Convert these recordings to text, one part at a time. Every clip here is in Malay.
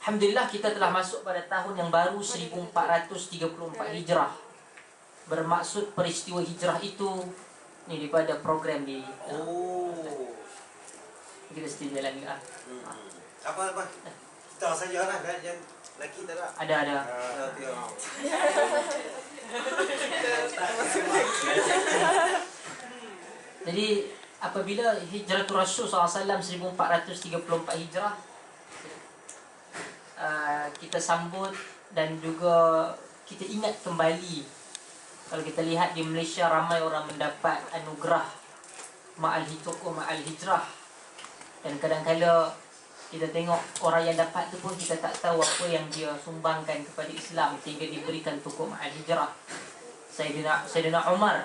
Alhamdulillah kita telah masuk pada tahun yang baru 1434 Hijrah. Bermaksud peristiwa hijrah itu ni daripada program di kita setuju lagi lah. Apa kita saja lah kan yang laki tak ada. Ada. Jadi apabila Hijratul Rasul SAW 1434 Hijrah, kita sambut dan juga kita ingat kembali. Kalau kita lihat di Malaysia, ramai orang mendapat anugerah Ma'al Hijrah. Dan kadang-kadang kita tengok orang yang dapat tu pun kita tak tahu apa yang dia sumbangkan kepada Islam sehingga diberikan Tukuh Ma'al Hijrah. Sayyidina Umar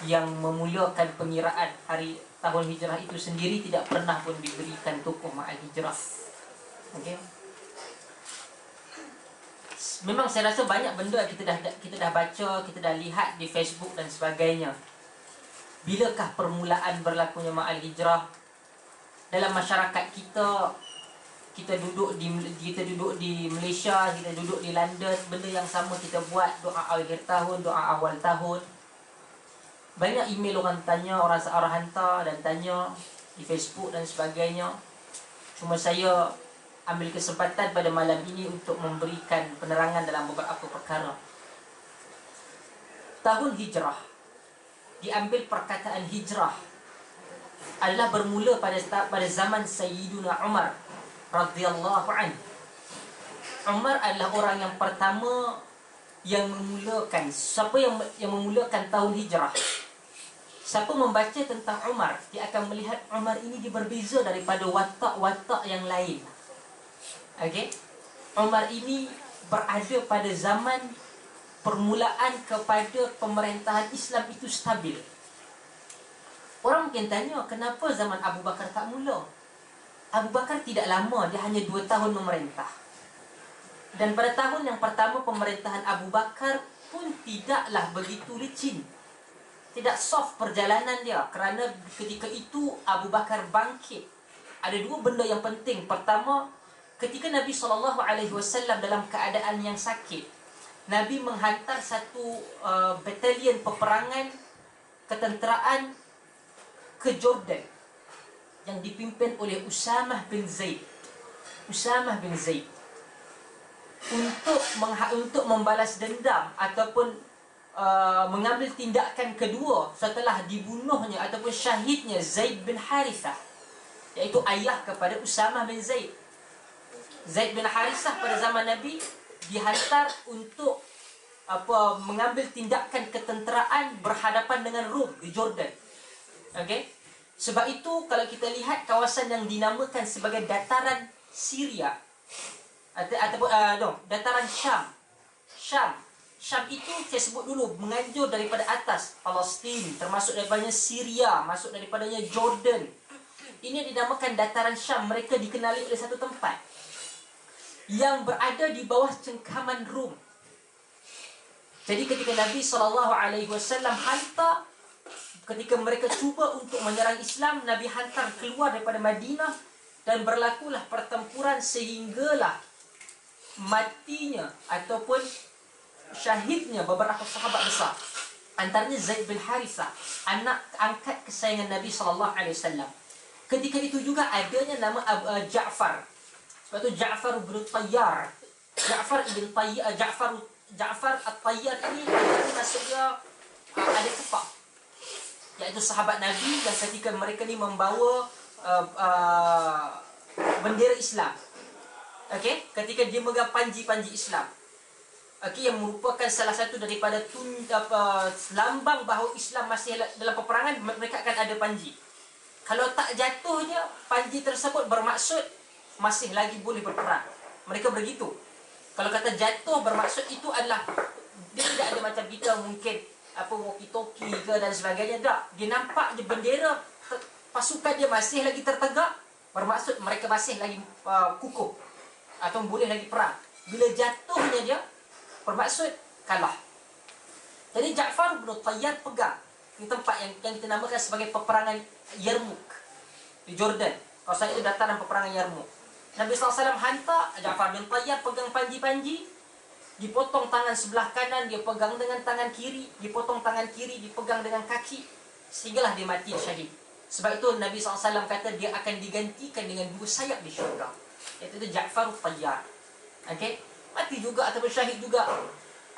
yang memulakan pengiraan hari tahun hijrah itu sendiri tidak pernah pun diberikan Tukuh Ma'al Hijrah. Okey. Memang saya rasa banyak benda kita dah baca, kita dah lihat di Facebook dan sebagainya. Bilakah permulaan berlakunya Ma'al Hijrah? Dalam masyarakat kita duduk di Malaysia, kita duduk di London, benda yang sama kita buat, doa akhir tahun, doa awal tahun. Banyak email orang tanya, orang hantar dan tanya di Facebook dan sebagainya. Cuma saya ambil kesempatan pada malam ini untuk memberikan penerangan dalam beberapa perkara. Tahun hijrah, diambil perkataan hijrah, adalah bermula pada zaman Sayyiduna Umar radhiyallahu anhu. Umar adalah orang yang pertama yang memulakan. Siapa yang memulakan tahun hijrah? Siapa membaca tentang Umar, dia akan melihat Umar ini dia berbeza daripada watak-watak yang lain. Okey. Umar ini berada pada zaman permulaan kepada pemerintahan Islam itu stabil. Orang mungkin tanya, kenapa zaman Abu Bakar tak mula? Abu Bakar tidak lama, dia hanya 2 tahun memerintah. Dan pada tahun yang pertama pemerintahan Abu Bakar pun tidaklah begitu licin. Tidak soft perjalanan dia, kerana ketika itu Abu Bakar bangkit. Ada 2 benda yang penting. Pertama, ketika Nabi SAW dalam keadaan yang sakit, Nabi menghantar satu batalion peperangan ketenteraan ke Jordan yang dipimpin oleh Usamah bin Zaid untuk membalas dendam ataupun mengambil tindakan kedua setelah dibunuhnya ataupun syahidnya Zaid bin Harithah, iaitu ayah kepada Usamah bin Zaid. Zaid bin Harithah pada zaman Nabi dihantar untuk mengambil tindakan ketenteraan berhadapan dengan Rom di Jordan. Okey. Sebab itu kalau kita lihat kawasan yang dinamakan sebagai dataran Syria ataupun dataran Syam. Syam itu saya sebut dulu menganjur daripada atas Palestin, termasuk daripadanya Syria, masuk daripadanya Jordan. Ini dinamakan dataran Syam. Mereka dikenali oleh satu tempat yang berada di bawah cengkaman Rom. Jadi ketika Nabi SAW hantar, ketika mereka cuba untuk menyerang Islam, Nabi hantar keluar daripada Madinah dan berlakulah pertempuran sehinggalah matinya ataupun syahidnya beberapa sahabat besar. Antaranya Zaid bin Harithah, anak angkat kesayangan Nabi SAW. Ketika itu juga adanya nama Ja'far. Sebab itu Ja'far bin Tayyar. Ja'far At-Tayyar ini maksudnya ada kepak, iaitu sahabat Nabi yang ketika mereka ni membawa bendera Islam. Okey, ketika dia memegang panji-panji Islam. Okey, yang merupakan salah satu daripada lambang bahawa Islam masih dalam peperangan, mereka akan ada panji. Kalau tak jatuhnya panji tersebut bermaksud masih lagi boleh berperang. Mereka begitu. Kalau kata jatuh bermaksud itu adalah dia tidak ada macam kita mungkin walkie-talkie ke dan sebagainya. Tak. Dia nampak je bendera pasukan dia masih lagi tertegak, bermaksud mereka masih lagi kukuh atau boleh lagi perang. Bila jatuhnya dia bermaksud kalah. Jadi Ja'far bin Tayyar pegang di tempat yang kita namakan sebagai peperangan Yarmouk di Jordan. Kawasan itu dataran peperangan Yarmouk. Nabi SAW hantar, Ja'far bin Tayyar pegang panji-panji, dipotong tangan sebelah kanan, dia pegang dengan tangan kiri, dipotong tangan kiri, dipegang dengan kaki, sehinggalah dia mati syahid. Sebab itu Nabi SAW kata dia akan digantikan dengan 2 sayap di syurga, iaitu Ja'far Tayyar. Okey, mati juga ataupun syahid juga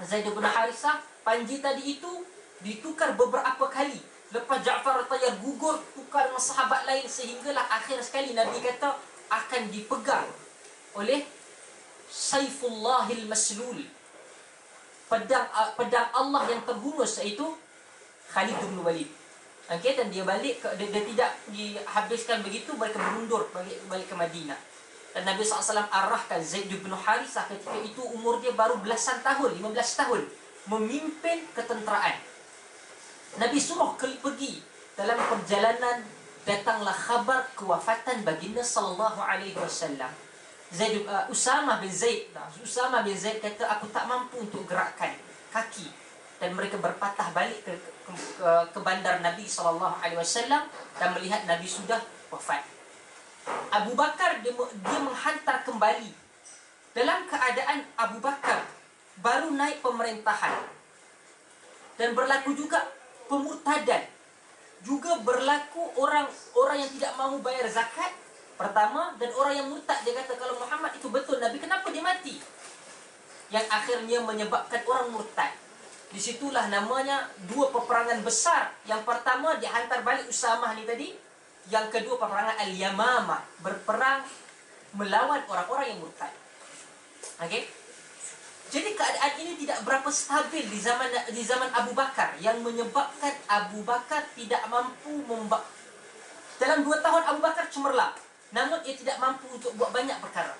Zaid bin Harithah. Panji tadi itu ditukar beberapa kali. Lepas Ja'far Tayyar gugur, tukar dengan sahabat lain, sehinggalah akhir sekali Nabi kata akan dipegang oleh Saifullahil Maslul, pedang Allah yang terhunus, iaitu Khalid bin Walid. Okey, dan dia balik dia tidak dihabiskan begitu, mereka bermundur balik ke Madinah. Dan Nabi SAW arahkan Zaid bin Harithah ketika itu umur dia baru belasan tahun, 15 tahun, memimpin ketenteraan. Nabi suruh pergi dalam perjalanan, datanglah khabar kewafatan baginda sallallahu alaihi wasallam. Usama bin Zaid kata, aku tak mampu untuk gerakkan kaki, dan mereka berpatah balik ke bandar Nabi sallallahu alaihi wasallam dan melihat Nabi sudah wafat. Abu Bakar dia menghantar kembali dalam keadaan Abu Bakar baru naik pemerintahan, dan berlaku juga pemurtadan, juga berlaku orang yang tidak mahu bayar zakat pertama, dan orang yang murtad. Dia kata kalau Muhammad itu betul Nabi, kenapa dia mati? Yang akhirnya menyebabkan orang murtad. Disitulah namanya 2 peperangan besar. Yang pertama dihantar balik Usamah ni tadi, yang kedua peperangan Al-Yamamah, berperang melawan orang-orang yang murtad. Okey, jadi keadaan ini tidak berapa stabil di zaman Abu Bakar, yang menyebabkan Abu Bakar tidak mampu dalam 2 tahun Abu Bakar cemerlang, namun ia tidak mampu untuk buat banyak perkara.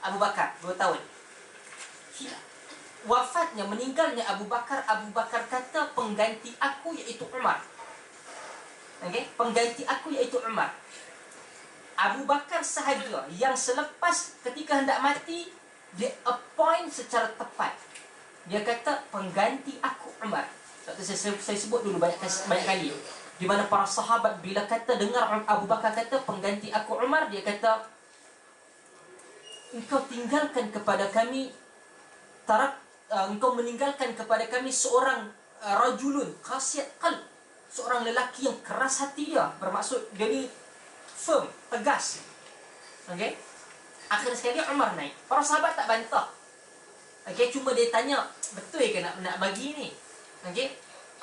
Abu Bakar 2 tahun. Wafatnya, meninggalnya Abu Bakar kata pengganti aku iaitu Umar. Okey, pengganti aku iaitu Umar. Abu Bakar sahaja yang selepas ketika hendak mati, dia appoint secara tepat. Dia kata pengganti aku Umar. Saya sebut dulu banyak kali, di mana para sahabat bila kata dengar Abu Bakar kata pengganti aku Umar, dia kata engkau tinggalkan kepada kami engkau meninggalkan kepada kami seorang rajulun qasiyat qalb, seorang lelaki yang keras hati dia, bermaksud dia ni firm, tegas. Okey, akhir sekali Umar naik. Para sahabat tak bantah. Okey, cuma dia tanya, betul ke nak bagi ni? Okey,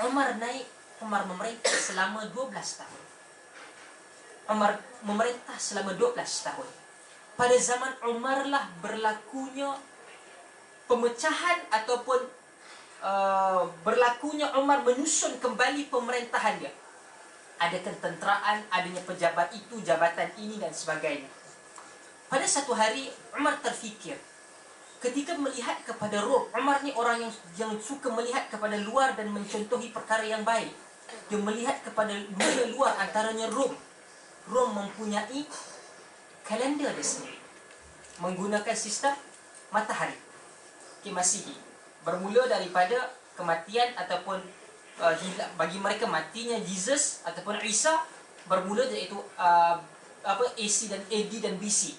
Umar naik. Umar memerintah selama 12 tahun. Umar memerintah selama 12 tahun. Pada zaman Umar lah berlakunya pemecahan ataupun berlakunya Umar menyusun kembali pemerintahan dia. Ada ketenteraan, adanya pejabat itu, jabatan ini dan sebagainya. Pada satu hari Umar terfikir, ketika melihat kepada Rom, Umar ni orang yang suka melihat kepada luar dan mencontohi perkara yang baik. Dia melihat kepada dunia luar, antaranya Rom. Rom mempunyai kalender dia sendiri, menggunakan sistem matahari, Masihi. Bermula daripada kematian ataupun bagi mereka matinya Jesus ataupun Isa, bermula iaitu AC dan AD dan BC.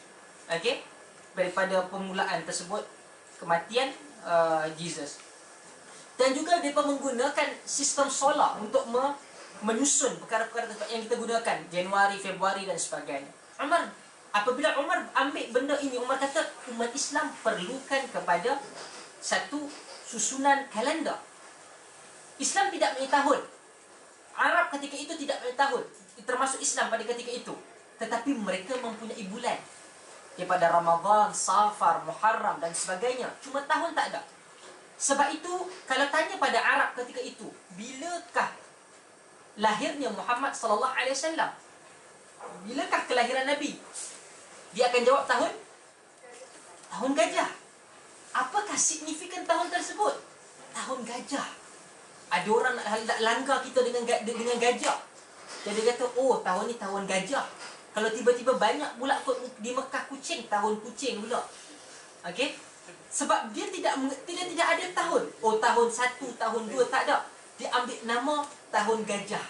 Okey, daripada permulaan tersebut kematian Jesus. Dan juga mereka menggunakan sistem solar untuk menyusun perkara-perkara yang kita gunakan, Januari, Februari dan sebagainya. Apabila Umar ambil benda ini, Umar kata umat Islam perlukan kepada satu susunan kalender. Islam tidak punya tahun. Arab ketika itu tidak punya tahun, termasuk Islam pada ketika itu. Tetapi mereka mempunyai bulan, daripada Ramadan, Safar, Muharram dan sebagainya. Cuma tahun tak ada. Sebab itu kalau tanya pada Arab ketika itu, bilakah lahirnya Muhammad sallallahu alaihi wasallam? Bilakah kelahiran Nabi? Dia akan jawab tahun gajah. Apakah signifikan tahun tersebut? Tahun gajah. Ada orang nak langgar kita dengan gajah. Jadi kata, oh tahun ni tahun gajah. Kalau tiba-tiba banyak pula di Mekah kucing, tahun kucing pula. Okey? Sebab dia tidak ada tahun. Oh tahun 1, tahun 2 tak ada. Dia ambil nama tahun gajah.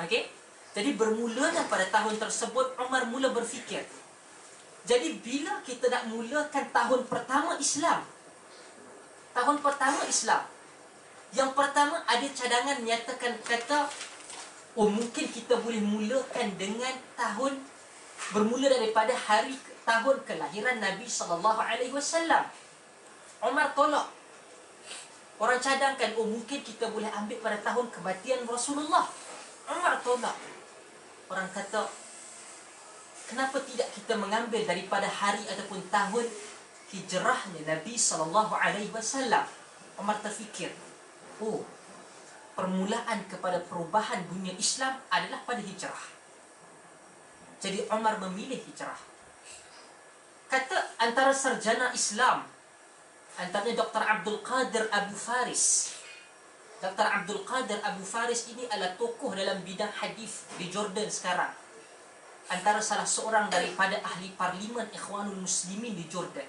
Okey? Jadi bermulanya pada tahun tersebut Umar mula berfikir, Jadi bila kita nak mulakan tahun pertama Islam, yang pertama ada cadangan menyatakan kata, oh mungkin kita boleh mulakan dengan tahun bermula daripada tahun kelahiran Nabi SAW. Umar tolak. Orang cadangkan, oh mungkin kita boleh ambil pada tahun kematian Rasulullah. Umar tolak. Orang kata, kenapa tidak kita mengambil daripada hari ataupun tahun hijrahnya Nabi SAW? Umar terfikir, oh, permulaan kepada perubahan dunia Islam adalah pada hijrah. Jadi Umar memilih hijrah. Kata antara sarjana Islam, antaranya Dr. Abdul Qadir Abu Faris. Dr. Abdul Qadir Abu Faris ini adalah tokoh dalam bidang hadis di Jordan sekarang. Antara salah seorang daripada ahli parlimen Ikhwanul Muslimin di Jordan.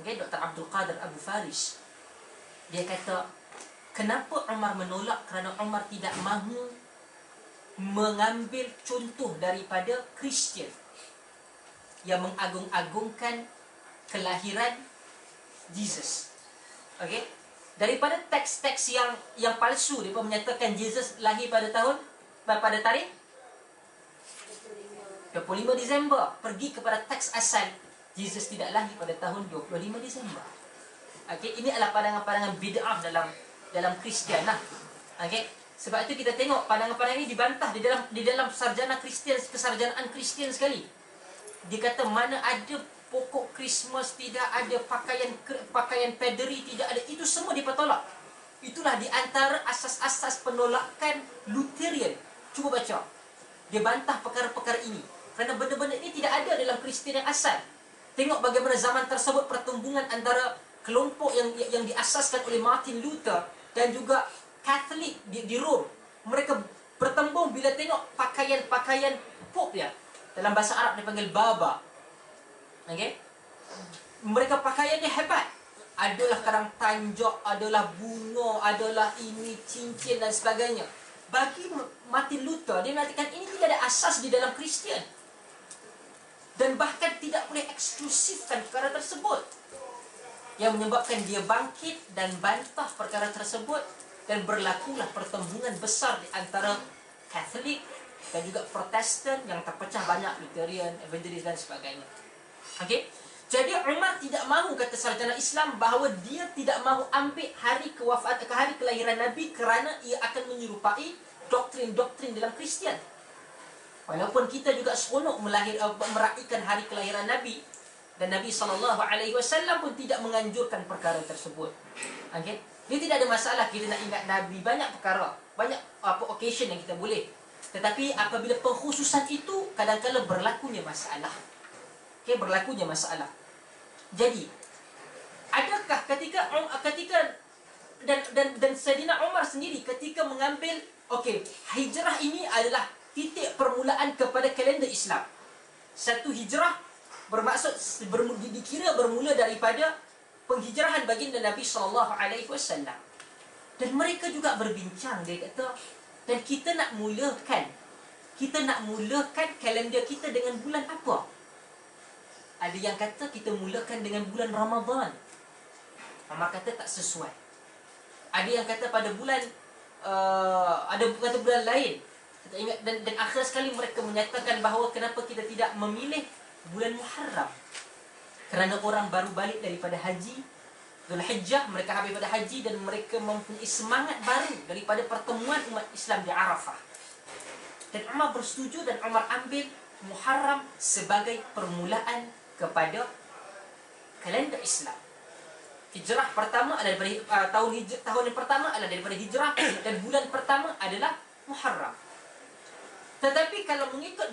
Okay, Dr. Abdul Qadir Abu Faris. Dia kata, kenapa Umar menolak? Kerana Umar tidak mahu mengambil contoh daripada Kristian yang mengagung-agungkan kelahiran Jesus. Okey, daripada teks-teks yang palsu, dia menyatakan Jesus lahir pada tarikh 25 Disember. Pergi kepada teks asal, Jesus tidak lahir pada tahun 25 Disember. Okey, ini adalah pandangan-pandangan bid'ah dalam Kristian lah. Okey, sebab itu kita tengok pandangan-pandangan ini dibantah di dalam sarjana Kristian, kesarjanaan Kristian sekali. Dia kata mana ada pokok Christmas, tidak ada pakaian pederi, tidak ada, itu semua dipertolak. Itulah di antara asas-asas penolakan Lutheran. Cuba baca. Dia bantah perkara-perkara ini. Kerana benda-benda ini tidak ada dalam Kristian yang asal. Tengok bagaimana zaman tersebut pertumbungan antara kelompok yang diasaskan oleh Martin Luther dan juga Katolik di Rom. Mereka bertembung bila tengok pakaian Pope dia. Dalam bahasa Arab dipanggil baba. Okey? Mereka pakaiannya hebat. Adalah kadang tanjak, adalah bunga, adalah ini cincin dan sebagainya. Bagi Martin Luther, dia mengatakan ini tidak ada asas di dalam Kristian. Dan bahkan tidak boleh eksklusifkan perkara tersebut. Yang menyebabkan dia bangkit dan bantah perkara tersebut. Dan berlakulah pertembungan besar di antara Katolik dan juga Protestan yang terpecah banyak, Lutheran, Evangelis dan sebagainya. Okey? Jadi Umar tidak mahu, kata sarjana Islam, bahawa dia tidak mahu ambil hari kelahiran Nabi kerana ia akan menyerupai doktrin-doktrin dalam Kristian. Walaupun kita juga seronok meraihkan hari kelahiran Nabi, dan Nabi SAW pun tidak menganjurkan perkara tersebut. Okey? Dia tidak ada masalah kita nak ingat Nabi, banyak perkara, banyak occasion yang kita boleh. Tetapi apabila pengkhususan itu kadang-kadang berlakunya masalah. Okey, berlakunya masalah. Jadi, adakah ketika dan Saidina Umar sendiri ketika mengambil, okey, hijrah ini adalah titik permulaan kepada kalender Islam. Satu hijrah bermaksud dikira bermula daripada penghijrahan baginda Nabi SAW. Dan mereka juga berbincang, dia kata, dan kita nak mulakan kalender kita dengan bulan apa? Ada yang kata kita mulakan dengan bulan Ramadan. Umar kata tak sesuai. Ada yang kata pada bulan ada kata bulan lain. Kita ingat, dan akhir sekali mereka menyatakan bahawa kenapa kita tidak memilih bulan Muharram. Kerana orang baru balik daripada haji, Zulhijjah, mereka habis pada haji dan mereka mempunyai semangat baru daripada pertemuan umat Islam di Arafah. Dan Umar bersetuju dan Umar ambil Muharram sebagai permulaan kepada kalender Islam. Hijrah pertama adalah daripada tahun yang pertama adalah daripada hijrah dan bulan pertama adalah Muharram. Tetapi kalau mengikut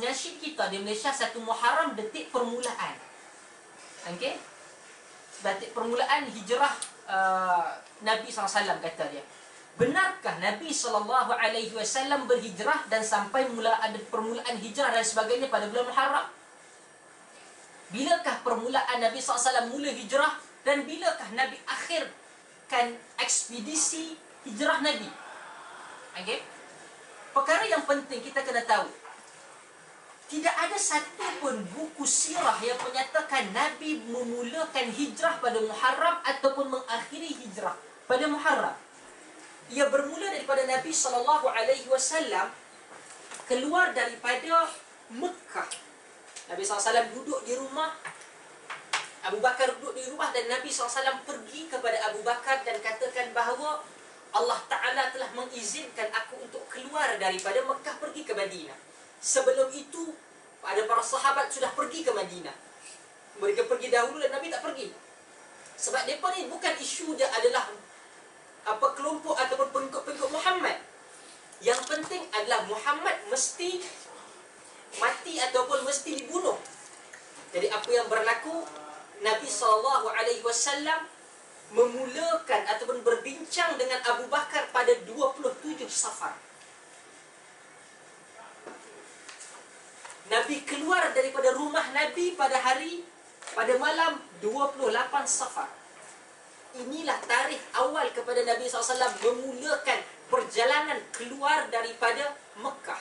nasyid kita di Malaysia, satu Muharram detik permulaan. Okey? Detik permulaan hijrah Nabi SAW, kata dia. Benarkah Nabi SAW berhijrah dan sampai ada permulaan hijrah dan sebagainya pada bulan Muharram? Bilakah permulaan Nabi SAW mula hijrah dan bilakah Nabi akhirkan ekspedisi hijrah Nabi? Okey? Perkara yang penting kita kena tahu, Tidak ada satu pun buku sirah yang menyatakan Nabi memulakan hijrah pada Muharram ataupun mengakhiri hijrah pada Muharram. Ia bermula daripada Nabi SAW keluar daripada Mekah. Nabi SAW duduk di rumah, Abu Bakar duduk di rumah, dan Nabi SAW pergi kepada Abu Bakar dan katakan bahawa Allah Ta'ala telah mengizinkan aku untuk keluar daripada Mekah pergi ke Madinah. Sebelum itu, ada para sahabat sudah pergi ke Madinah. Mereka pergi dahulu dan Nabi tak pergi. Sebab mereka ni bukan isu dia adalah kelompok ataupun pengikut-pengikut Muhammad. Yang penting adalah Muhammad mesti mati ataupun mesti dibunuh. Jadi apa yang berlaku, Nabi SAW memulakan ataupun berbincang dengan Abu Bakar pada 27 Safar. Nabi keluar daripada rumah Nabi pada malam 28 Safar. Inilah tarikh awal kepada Nabi SAW memulakan perjalanan keluar daripada Mekah.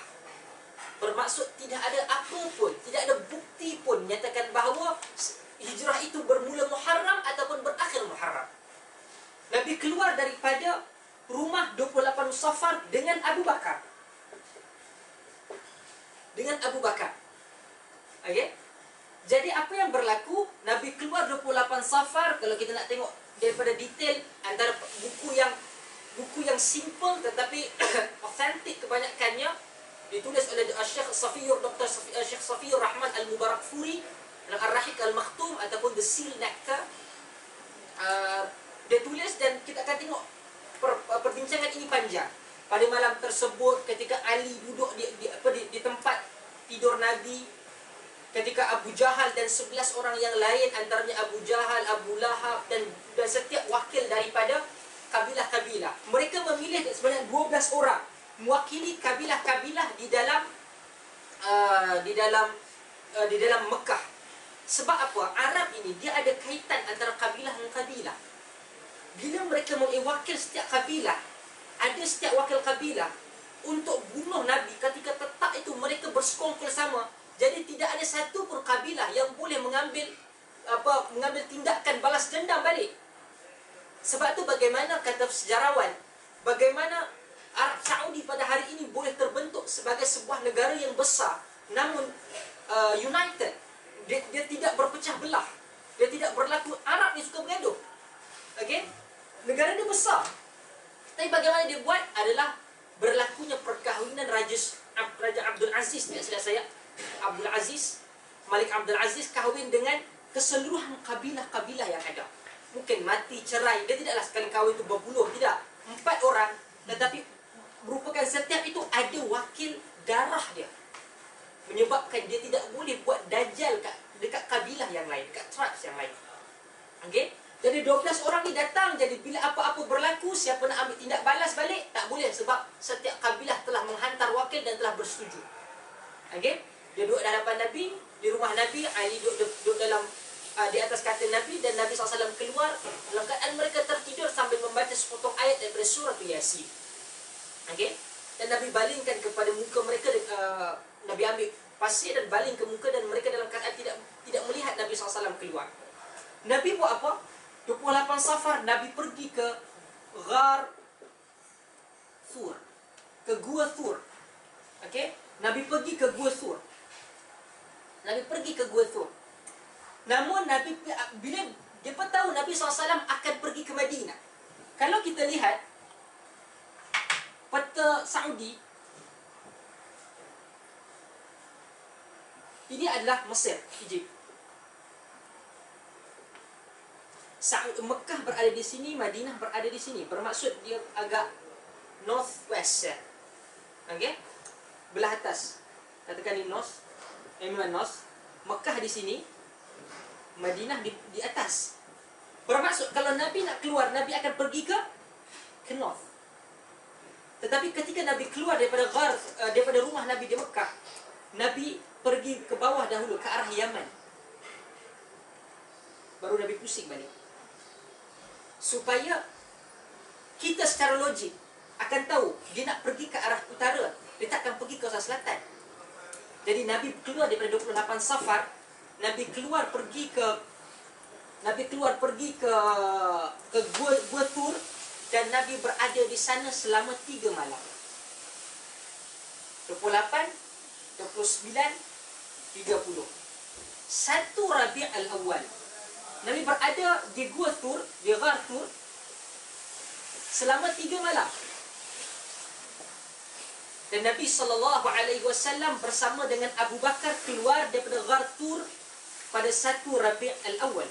Bermaksud tidak ada apa pun, tidak ada bukti pun nyatakan bahawa hijrah itu bermula Muharram ataupun berakhir Muharram. Nabi keluar daripada rumah 28 Safar dengan Abu Bakar. Okey? Jadi apa yang berlaku, Nabi keluar 28 Safar. Kalau kita nak tengok daripada detail, antara buku yang simple tetapi authentic kebanyakannya ditulis oleh Syekh Safiyur Rahman Al-Mubarakfuri dalam Ar-Rahiq Al-Makhtum ataupun The Seal Nectar. Dia tulis dan kita akan tengok perbincangan ini panjang. Pada malam tersebut ketika Ali duduk di tempat tidur Nabi, ketika Abu Jahal dan 11 orang yang lain, antaranya Abu Jahal, Abu Lahab dan setiap wakil daripada kabilah-kabilah. Mereka memilih sebenarnya 12 orang mewakili kabilah-kabilah di dalam Mekah. Sebab apa? Arab ini dia ada kaitan antara kabilah dengan kabilah. Bila mereka mewakil setiap kabilah, ada setiap wakil kabilah untuk bunuh Nabi, ketika tetap itu mereka bersekongkol sama. Jadi tidak ada satu pun kabilah yang boleh mengambil tindakan balas dendam balik. Sebab tu bagaimana kata sejarawan, bagaimana Arab Saudi pada hari ini boleh terbentuk sebagai sebuah negara yang besar, namun united. Dia tidak berpecah belah. Dia tidak berlaku Arab ni suka bergaduh. Okey? Negara dia besar. Tapi bagaimana dia buat adalah berlakunya perkahwinan Raja Abdul Aziz, tidak silap saya, Abdul Aziz, Malik Abdul Aziz kahwin dengan keseluruhan kabilah-kabilah yang ada. Mungkin mati, cerai, dia tidaklah sekali kahwin itu berpuluh, tidak. 4 orang, tetapi merupakan setiap itu ada wakil darah dia. Menyebabkan dia tidak boleh buat dajjal dekat kabilah yang lain, dekat tribes yang lain. Okey? Jadi 12 orang ni datang, jadi bila apa-apa berlaku, siapa nak ambil tindak balas balik, tak boleh sebab setiap kabilah telah menghantar wakil dan telah bersetuju. Okey? Dia duduk di hadapan Nabi, di rumah Nabi, Ali duduk dalam di atas katil Nabi, dan Nabi SAW keluar dalam keadaan mereka tertidur sambil membaca sepotong ayat daripada surah Yasin. Okey? Dan Nabi balingkan kepada muka mereka, Nabi ambil pasir dan baling ke muka, dan mereka dalam keadaan tidak melihat Nabi SAW keluar. Nabi buat apa? 28 Safar, Nabi pergi ke Ghar Thur, ke Gua Thur. Okey? Nabi pergi ke Gua Thur. Namun Nabi, bila dia tahu Nabi SAW akan pergi ke Madinah. Kalau kita lihat peta Saudi, ini adalah Mesir, Egypt. Mekah berada di sini, Madinah berada di sini. Bermaksud dia agak northwest. Okey? Belah atas. Katakan ini north. Mekah di sini, Madinah di atas. Bermaksud kalau Nabi nak keluar, Nabi akan pergi ke north. Tetapi ketika Nabi keluar daripada rumah Nabi di Mekah, Nabi pergi ke bawah dahulu, ke arah Yaman. Baru Nabi pusing balik. Supaya kita secara logik akan tahu dia nak pergi ke arah utara, dia takkan pergi ke arah selatan. Jadi Nabi keluar daripada 28 Safar, Nabi keluar pergi ke Gua Tur, dan Nabi berada di sana selama 3 malam. 28, 29, 30. 1 Rabi' al-Awwal, Nabi berada di Gua Tur, di Ghar Tur selama 3 malam. Dan Nabi SAW bersama dengan Abu Bakar keluar daripada Ghar Tur pada 1 Rabi' al-Awwal.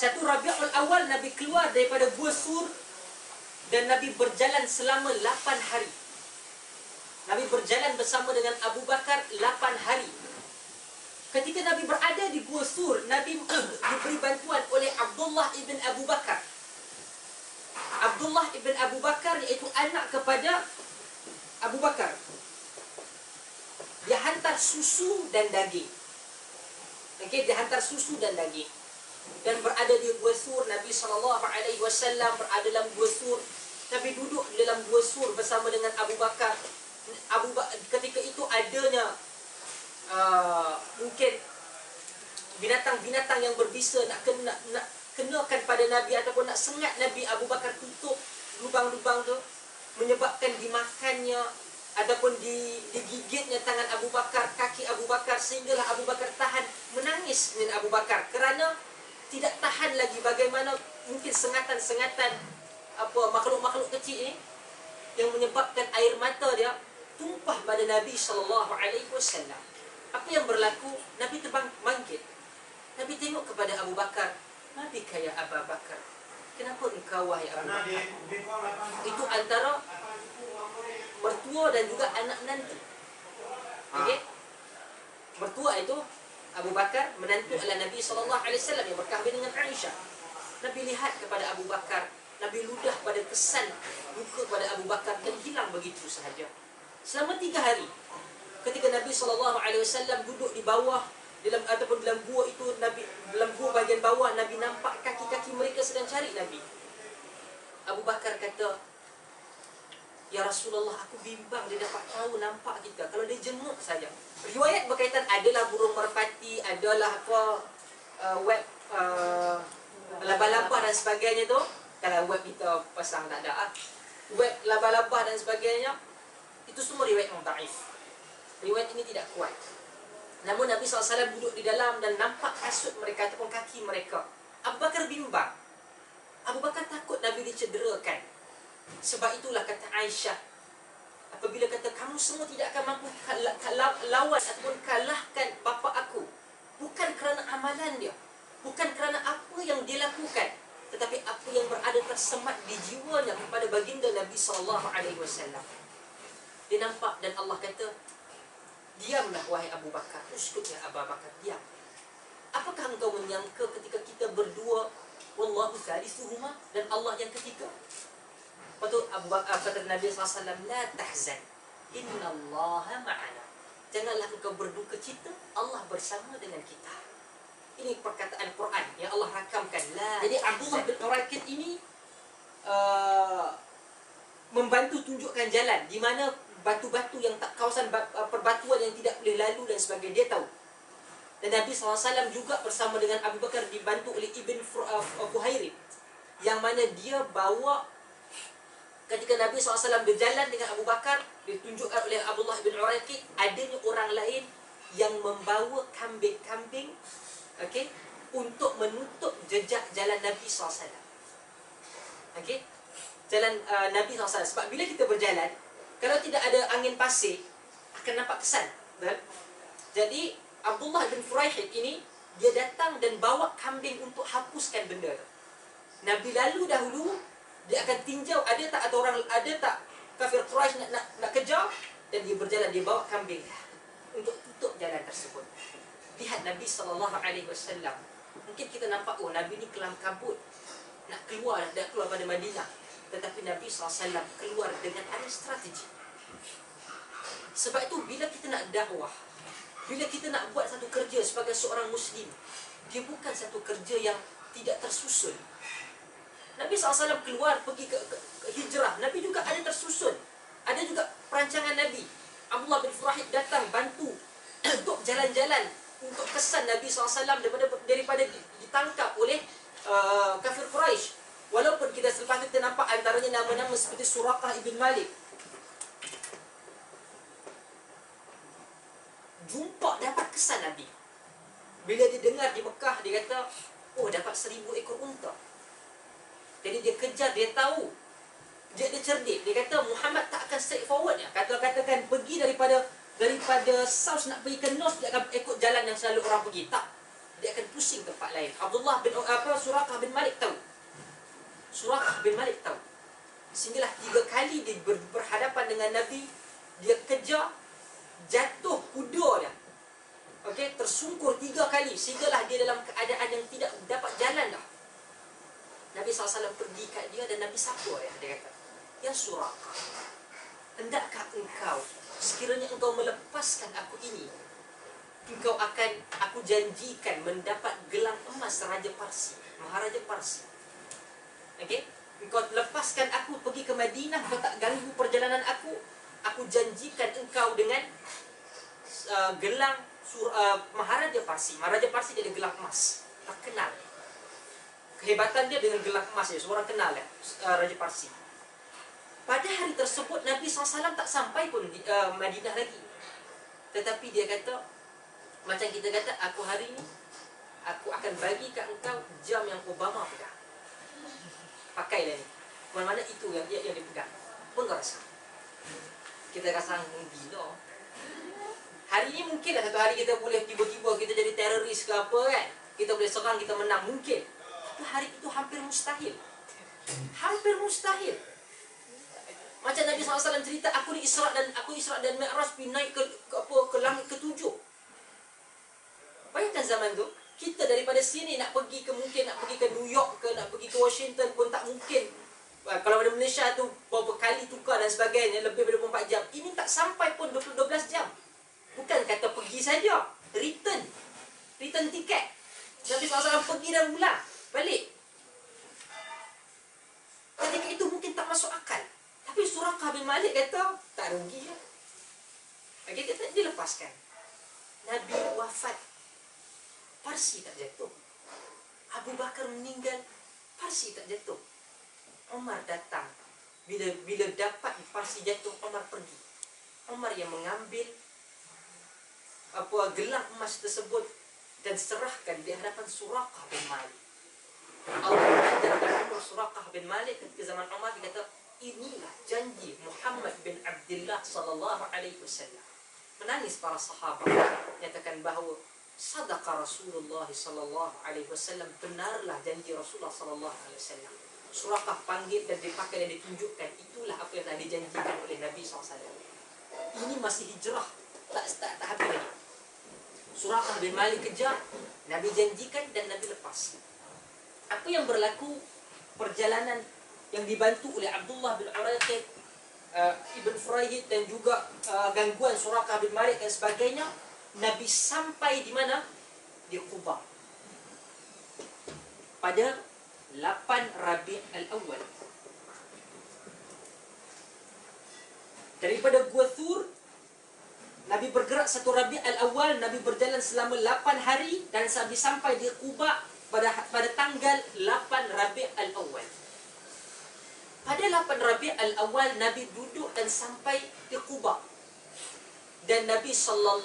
1 Rabi'ul Awal Nabi keluar daripada Gua Sur, dan Nabi berjalan selama 8 hari. Nabi berjalan bersama dengan Abu Bakar 8 hari. Ketika Nabi berada di Gua Sur, Nabi diberi bantuan oleh Abdullah ibn Abu Bakar. Abdullah ibn Abu Bakar iaitu anak kepada Abu Bakar. Dia hantar susu dan daging. Okey, dia hantar susu dan daging. Dan berada di Gua Sur, Nabi SAW berada dalam Gua Sur. Nabi duduk di dalam Gua Sur bersama dengan Abu Bakar. Ketika itu adanya mungkin binatang-binatang yang berbisa nak kenakan pada Nabi ataupun nak sengat Nabi. Abu Bakar tutup lubang-lubang tu, menyebabkan dimakannya ataupun digigitnya tangan Abu Bakar, kaki Abu Bakar, sehinggalah Abu Bakar tahan menangis dengan Abu Bakar kerana tidak tahan lagi bagaimana mungkin sengatan-sengatan makhluk-makhluk kecil ni yang menyebabkan air mata dia tumpah pada Nabi SAW. Apa yang berlaku? Nabi terbangkit. Nabi tengok kepada Abu Bakar. Nabi kaya Abu Bakar, kenapa engkau wahai Abu Bakar? Itu antara mertua dan juga anak menantu. Okey? Mertua itu Abu Bakar, menantu adalah Nabi SAW yang berkahwin dengan Aisyah. Nabi lihat kepada Abu Bakar, Nabi ludah pada kesan muka pada Abu Bakar dan hilang begitu sahaja. Selama 3 hari, ketika Nabi SAW duduk di bawah ataupun dalam gua itu, Nabi dalam gua bahagian bawah, Nabi nampak kaki-kaki mereka sedang cari Nabi. Abu Bakar kata, ya Rasulullah, aku bimbang dia dapat tahu nampak kita kalau dia jenguk saja. Riwayat berkaitan adalah burung merpati, adalah web laba-laba dan sebagainya tu. Kalau web kita pasang tak ada web laba-laba dan sebagainya, itu semua riwayat yang dhaif. Riwayat ini tidak kuat. Namun Nabi SAW duduk di dalam dan nampak kasut mereka ataupun kaki mereka. Abu Bakar bimbang. Abu Bakar takut Nabi dicederakan. Sebab itulah kata Aisyah, apabila kata kamu semua tidak akan mampu lawan ataupun kalahkan bapa aku, bukan kerana amalan dia, bukan kerana apa yang dia lakukan, tetapi apa yang berada tersemat di jiwanya kepada baginda Nabi SAW. Dia nampak dan Allah kata, diamlah wahai Abu Bakar, uskut ya Abu Bakar, diam. Apakah engkau menyangka ketika kita berdua, wallahu thalithuhuma, dan Allah yang ketiga? Lepas tu kata Nabi SAW, la tahzan, innallaha ma'ana. Janganlah engkau berduka cita, Allah bersama dengan kita. Ini perkataan Quran yang Allah rakamkan. Jadi Abdullah bin Urakid ini membantu tunjukkan jalan di mana batu-batu yang tak, kawasan perbatuan yang tidak boleh lalu dan sebagainya, dia tahu. Dan Nabi SAW juga bersama dengan Abu Bakar dibantu oleh Ibn Fuhairib, yang mana dia bawa, ketika Nabi SAW berjalan dengan Abu Bakar, ditunjukkan oleh Abdullah bin Urakid, adanya orang lain yang membawa kambing-kambing, okey, untuk menutup jejak jalan Nabi SAW. Okey, jalan Nabi SAW. Sebab bila kita berjalan, kalau tidak ada angin pasir, akan nampak kesan. Jadi Abdullah bin Furaihid ini, dia datang dan bawa kambing untuk hapuskan benda. Nabi lalu dahulu, dia akan tinjau ada tak kafir Quraisy nak kejar, dan dia berjalan, dia bawa kambing untuk tutup jalan tersebut. Lihat Nabi SAW. Mungkin kita nampak, oh Nabi ni kelam kabut, nak keluar pada Madinah. Tetapi Nabi SAW keluar dengan ada strategi. Sebab itu bila kita nak dakwah, bila kita nak buat satu kerja sebagai seorang Muslim, dia bukan satu kerja yang tidak tersusun. Nabi SAW keluar pergi ke hijrah, Nabi juga ada tersusun. Ada juga perancangan Nabi. Abdullah bin Furahid datang bantu untuk jalan-jalan, untuk kesan Nabi SAW daripada ditangkap oleh kafir Quraisy. Walaupun kita selepas itu nampak antaranya nama-nama seperti Suraqah ibn Malik. Jumpa dapat kesan Nabi. Bila dia dengar di Mekah, dia kata, oh dapat 1000 ekor unta. Jadi dia kejar, dia tahu. Dia cerdik. Dia kata Muhammad tak akan straight forward ya. Katakan pergi daripada South nak pergi ke North, dia akan ikut jalan yang selalu orang pergi. Tak. Dia akan pusing tempat lain. Abdullah bin Suraqah bin Malik tahu. Suraqah bin Malik tahu. Sehinggalah 3 kali dia berhadapan dengan Nabi, dia kejar, jatuh kuda dia. Okey, tersungkur 3 kali sehinggalah dia dalam keadaan yang tidak dapat jalan dah. Nabi SAW pergi kat dia dan Nabi sapa ya, dia kata, ya Suraqah, hendakkah engkau, sekiranya engkau melepaskan aku ini, aku janjikan mendapat gelang emas Raja Parsi, Maharaja Parsi. Okey, engkau lepaskan aku pergi ke Madinah, kau tak ganggu perjalanan aku janjikan engkau dengan gelang Maharaja Parsi. Maharaja Parsi dia ada gelang emas, terkenal. Kehebatan dia dengan gelang emas dia, seorang kenal ya, Raja Parsi. Pada hari tersebut Nabi SAW tak sampai pun di Madinah lagi. Tetapi dia kata, macam kita kata, aku hari ni aku akan bagi kat engkau jam yang Obama pegang. Pakailah ni. Mana-mana itu yang dia pegang. Pun kau rasa. Kita rasa gila. Hari ni mungkinlah satu hari kita boleh tiba-tiba kita jadi teroris ke apa kan. Kita boleh serang, kita menang, mungkin. Tapi hari itu hampir mustahil. Hampir mustahil. Macam Nabi SAW cerita, aku Isra dan Mi'raj pergi naik ke langit ke-7. Bayangkan zaman tu, kita daripada sini nak pergi ke New York ke, nak pergi ke Washington pun tak mungkin. Kalau ada Malaysia tu berapa kali tukar dan sebagainya, lebih daripada 24 jam. Ini tak sampai pun 12 jam. Bukan kata pergi saja, return tiket. Nabi SAW pergi dan pulang, balik. Ketika itu mungkin tak masuk akal. Tapi Suraqah bin Malik kata, tak rugi ya. Dia kata, dia lepaskan. Nabi wafat, Parsi tak jatuh. Abu Bakar meninggal, Parsi tak jatuh. Umar datang. Bila dapat Parsi jatuh, Umar pergi. Umar yang mengambil gelang emas tersebut dan serahkan di hadapan Suraqah bin Malik. Allah mengajarkan Suraqah bin Malik ketika zaman Umar, dia kata, inilah janji Muhammad bin Abdullah sallallahu alaihi wasallam. Menangis para sahabat, nyatakan bahawa sadaqa Rasulullah sallallahu alaihi wasallam, benarlah janji Rasulullah sallallahu alaihi wasallam. Suraqah panggil dan dipakai dan ditunjukkan, itulah apa yang telah dijanjikan oleh Nabi SAW. Ini masih hijrah, tak habis lagi. Suraqah bin Malik kejar, Nabi janjikan dan Nabi lepas. Apa yang berlaku perjalanan yang dibantu oleh Abdullah bin Uraiqid, Ibn Furahid dan juga gangguan Suraqah bin Malik dan sebagainya, Nabi sampai di mana? Di Quba. Pada 8 Rabi' al-Awwal. Daripada Gua Thur, Nabi bergerak 1 Rabi' al-Awwal, Nabi berjalan selama 8 hari dan sampai di Quba pada tanggal 8 Rabi' al-Awwal. Pada 8 Rabi' al-Awwal, Nabi duduk dan sampai di Quba. Dan Nabi SAW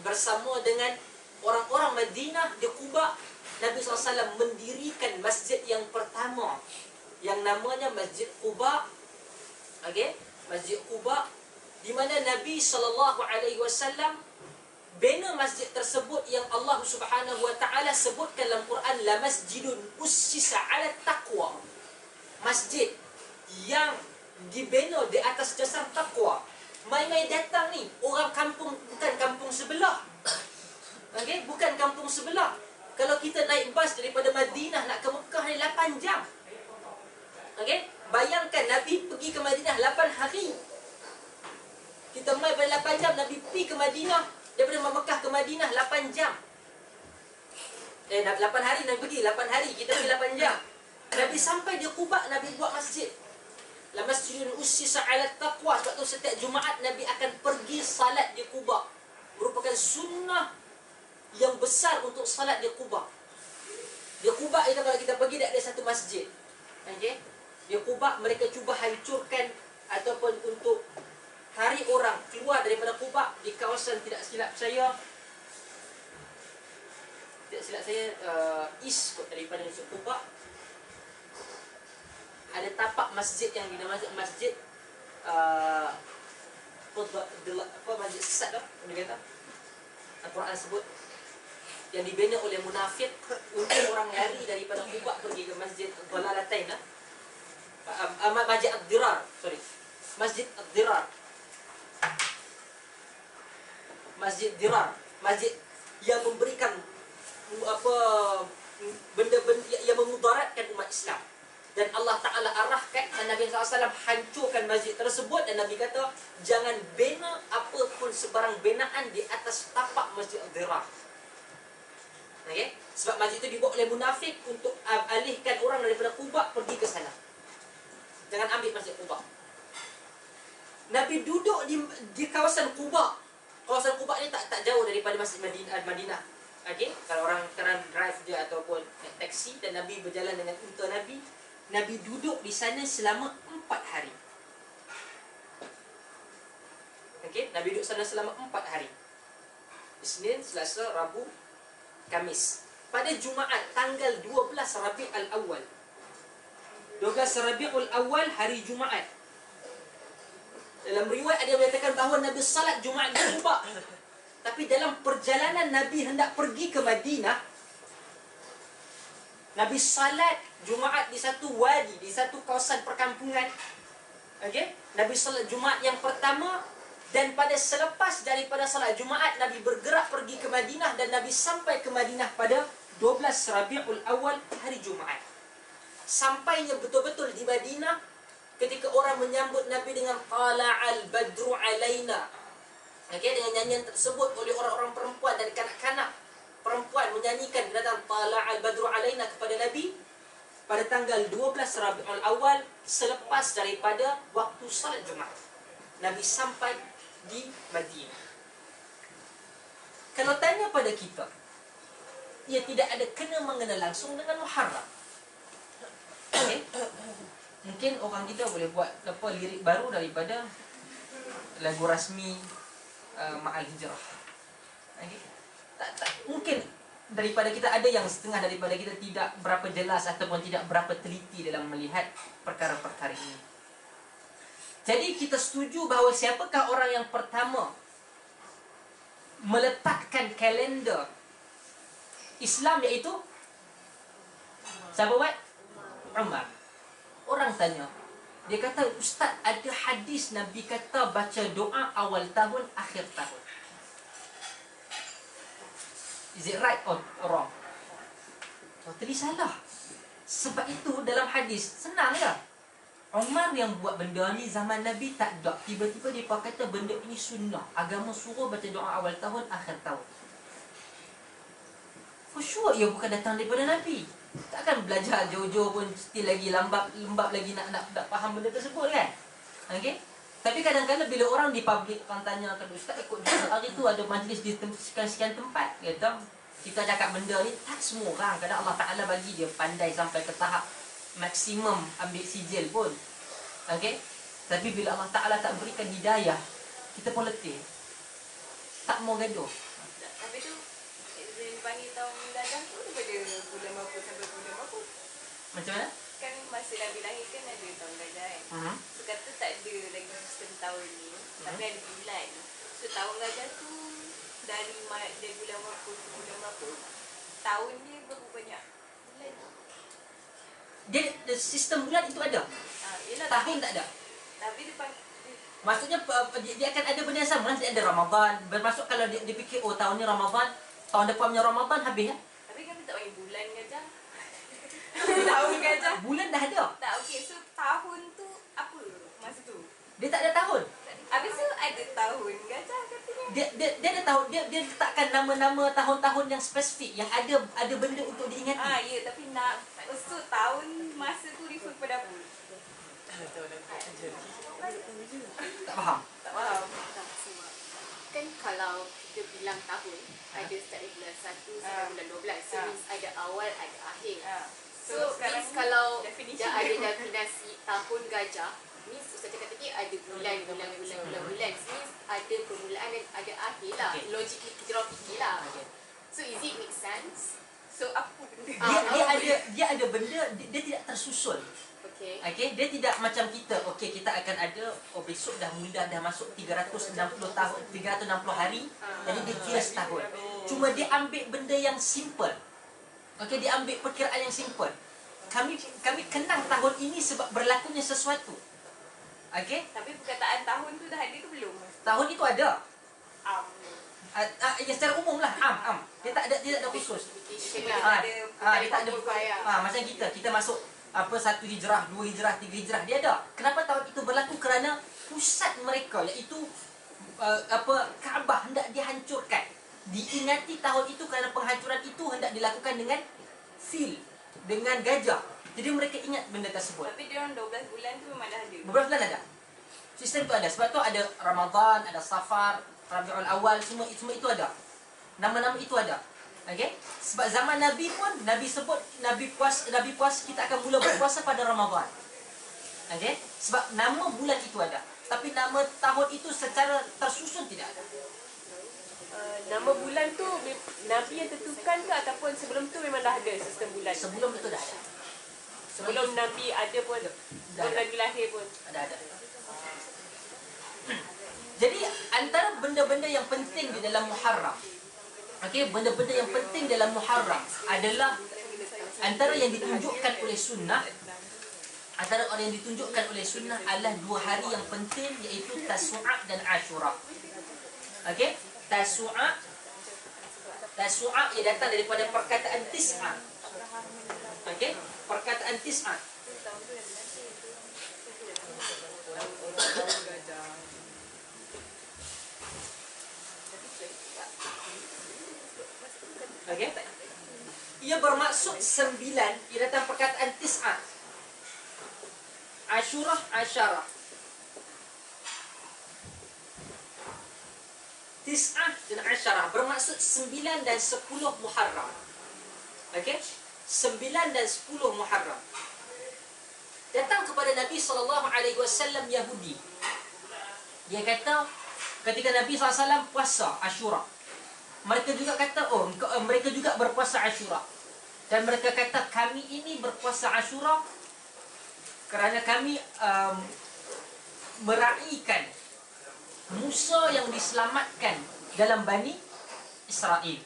bersama dengan orang-orang Madinah di Quba, Nabi SAW mendirikan masjid yang pertama yang namanya Masjid Quba. Okey, Masjid Quba, di mana Nabi SAW bina masjid tersebut yang Allah Subhanahu wa taala sebutkan dalam Quran, la masjidun ussisa 'ala taqwa. Masjid yang dibina di atas dasar takwa. Mai-mai datang ni orang kampung, bukan kampung sebelah. Okey, bukan kampung sebelah. Kalau kita naik bas daripada Madinah nak ke Mekah ni 8 jam. Okey, bayangkan Nabi pergi ke Madinah 8 hari. Kita mai pada 8 jam, Nabi pergi ke Madinah, daripada Mekah ke Madinah 8 jam. 8 hari Nabi pergi, 8 hari kita pergi 8 jam. Nabi sampai di Quba, Nabi buat masjid. La masjidun ussisa 'ala taqwa. Sebab tu setiap Jumaat Nabi akan pergi salat di Quba. Merupakan sunnah yang besar untuk salat di Quba. Di Quba itu kalau kita pergi, ada satu masjid. Okey. Di Quba mereka cuba hancurkan ataupun untuk tarik orang keluar daripada Quba di kawasan tidak silap saya east kot daripada Quba. Ada tapak masjid yang dinamakan masjid masjid sesat dah, dia kata. Al-Quran sebut yang dibina oleh munafik untuk orang lari daripada Quba pergi ke masjid Dhalalatain lah. Masjid Ad-Dirar, Masjid Ad-Dirar. Masjid Dirar, masjid yang memberikan benda-benda yang memudaratkan umat Islam. Dan Allah Ta'ala arahkan dan Nabi SAW hancurkan masjid tersebut. Dan Nabi kata, jangan bina apa pun sebarang binaan di atas tapak Masjid Ad-Dirar. Okay? Sebab masjid itu dibuat oleh munafik untuk alihkan orang daripada Quba pergi ke sana. Jangan ambil masjid Quba. Nabi duduk di kawasan Quba. Kawasan Quba ni tak jauh daripada Masjid Madinah. Okey, kalau orang sekarang drive je ataupun naik taksi, dan Nabi berjalan dengan unta Nabi. Nabi duduk di sana selama 4 hari. Okey, Nabi duduk sana selama 4 hari. Isnin, Selasa, Rabu, Kamis. Pada Jumaat tanggal 12 Rabiul Awal. 12 Rabiul Awal hari Jumaat. Dalam riwayat ada yang menyatakan bahawa Nabi salat Jumaat di Quba. Tapi dalam perjalanan Nabi hendak pergi ke Madinah, Nabi salat Jumaat di satu wadi, di satu kawasan perkampungan. Okey? Nabi salat Jumaat yang pertama, dan pada selepas daripada salat Jumaat Nabi bergerak pergi ke Madinah, dan Nabi sampai ke Madinah pada 12 Rabiul Awal hari Jumaat. Sampainya betul-betul di Madinah, ketika orang menyambut Nabi dengan Tala'al Badru Alaina. Okey, dengan nyanyian tersebut oleh orang-orang perempuan dan kanak-kanak perempuan menyanyikan kedatangan Tala'al Badru Alaina kepada Nabi pada tanggal 12 Rabiul Awal selepas daripada waktu salat Jumaat. Nabi sampai di Madinah. Kalau tanya pada kita, ia tidak ada kena-mengena langsung dengan Muharram. Okay? Mungkin orang kita boleh buat lirik baru daripada lagu rasmi Ma'al Hijrah. Okay? Tak, mungkin daripada kita ada yang setengah daripada kita tidak berapa jelas ataupun tidak berapa teliti dalam melihat perkara-perkara ini. Jadi kita setuju bahawa siapakah orang yang pertama meletakkan kalender Islam, iaitu siapa buat? Umar. Orang tanya, dia kata, Ustaz, ada hadis Nabi kata baca doa awal tahun, akhir tahun. Is it right or wrong? Totally salah. Sebab itu dalam hadis senang ya. Umar yang buat benda ni zaman Nabi tak ada. Tiba-tiba dia kata benda ini sunnah. Agama suruh baca doa awal tahun, akhir tahun. For sure ia bukan datang daripada Nabi. Takkan belajar jauh-jauh pun still lagi lembab lagi nak faham benda tersebut kan? Okey? Tapi kadang-kadang bila orang di public orang tanya, kata Ustaz ikut hari tu ada majlis di sekian tempat, kata kita cakap benda ni tak semua orang. Kadang Allah Ta'ala bagi dia pandai sampai ke tahap maksimum ambil sijil pun. Okey? Tapi bila Allah Ta'ala tak berikan hidayah, kita pun letih. Tak mau gaduh. Tapi tu panggil tahun gajah tu daripada bulan berapa sampai bulan berapa? Macam mana? Kan masa Nabi lahir kan ada tahun gajah kan? So kata tak ada lagi sistem tahun ni, tapi ada bulan. So tahun gajah tu dari bulan berapa ke bulan berapa? Tahun dia berapa banyak bulan? Dia sistem bulan itu ada. Yelah, tahun tak ada. Tapi dia maksudnya dia akan ada benda yang sama. Nanti ada Ramadan. Bermaksud kalau dia fikir, oh tahun ni Ramadan, tahun depannya Ramadan habis ya? Tapi kami tak panggil bulan gajah. Tahun gajah. Bulan dah ada. Tak, okey. So tahun tu apa masa tu? Dia tak ada tahun. Habis tu ada tahun gajah katanya. Dia ada tahun. Dia letakkan nama-nama tahun-tahun yang spesifik, yang ada benda untuk diingati. Ya, tapi nak so tahun masa tu refer pada apa? kita bilang tahun, ada start dari bulan 1 sampai bulan 12. So means ada awal, ada akhir. So means kalau dah ada definisi tahun gajah, means Ustaz cakap tadi ada bulan. Means ada permulaan dan ada akhir lah. Logically kita orang fikir lah. So is it make sense? So apa benda? Dia ada benda, dia tidak tersusun. Okay, dia tidak macam kita. Kita akan ada besok dah masuk 360 tahun, 360 hari. Jadi dia kira setahun. Cuma dia ambil benda yang simple. Dia ambil perkiraan yang simple. Kami kenang tahun ini sebab berlakunya sesuatu. Tapi perkataan tahun tu dah ada ke belum? Tahun itu ada. Yang secara umum lah, am. Dia tak ada khusus. Dia tak ada. Macam kita masuk 1 hijrah, 2 hijrah, 3 hijrah, dia ada. Kenapa tahun itu berlaku? Kerana pusat mereka, iaitu Kaabah hendak dihancurkan. Diingati tahun itu kerana penghancuran itu hendak dilakukan dengan fil, dengan gajah. Jadi mereka ingat benda tersebut. Tapi dia orang 12 bulan tu memang dah ada. 12 bulan ada. Sistem tu ada. Sebab tu ada Ramadan, ada Safar, Rabiul Awal, semua itu ada. Nama-nama itu ada. Sebab zaman Nabi pun Nabi sebut Nabi puasa kita akan mula berpuasa pada Ramadan. Sebab nama bulan itu ada. Tapi nama tahun itu secara tersusun tidak ada. Nama bulan tu Nabi yang tentukan ke ataupun sebelum tu memang dah ada sistem bulan? Sebelum itu dah ada. Sebelum Nabi ada pun, belum Nabi lahir pun ada. Jadi antara benda-benda yang penting di dalam Muharram, benda-benda yang penting dalam Muharram adalah antara yang ditunjukkan oleh sunnah. Antara orang yang ditunjukkan oleh sunnah adalah 2 hari yang penting, iaitu Tasu'a dan Ashura. Tasu'a ia datang daripada perkataan Tis'a. Perkataan Tis'a. Ia bermaksud 9. Ia datang perkataan Tis'a. Ashura, Asyara. Tis'ah dan Asyara bermaksud 9 dan 10 Muharram. 9 dan 10 Muharram. Datang kepada Nabi SAW Yahudi. Dia kata ketika Nabi SAW puasa Ashura, mereka juga kata mereka juga berpuasa Ashura. Dan mereka kata kami ini berpuasa Ashura kerana kami meraihkan Musa yang diselamatkan dalam Bani Israel.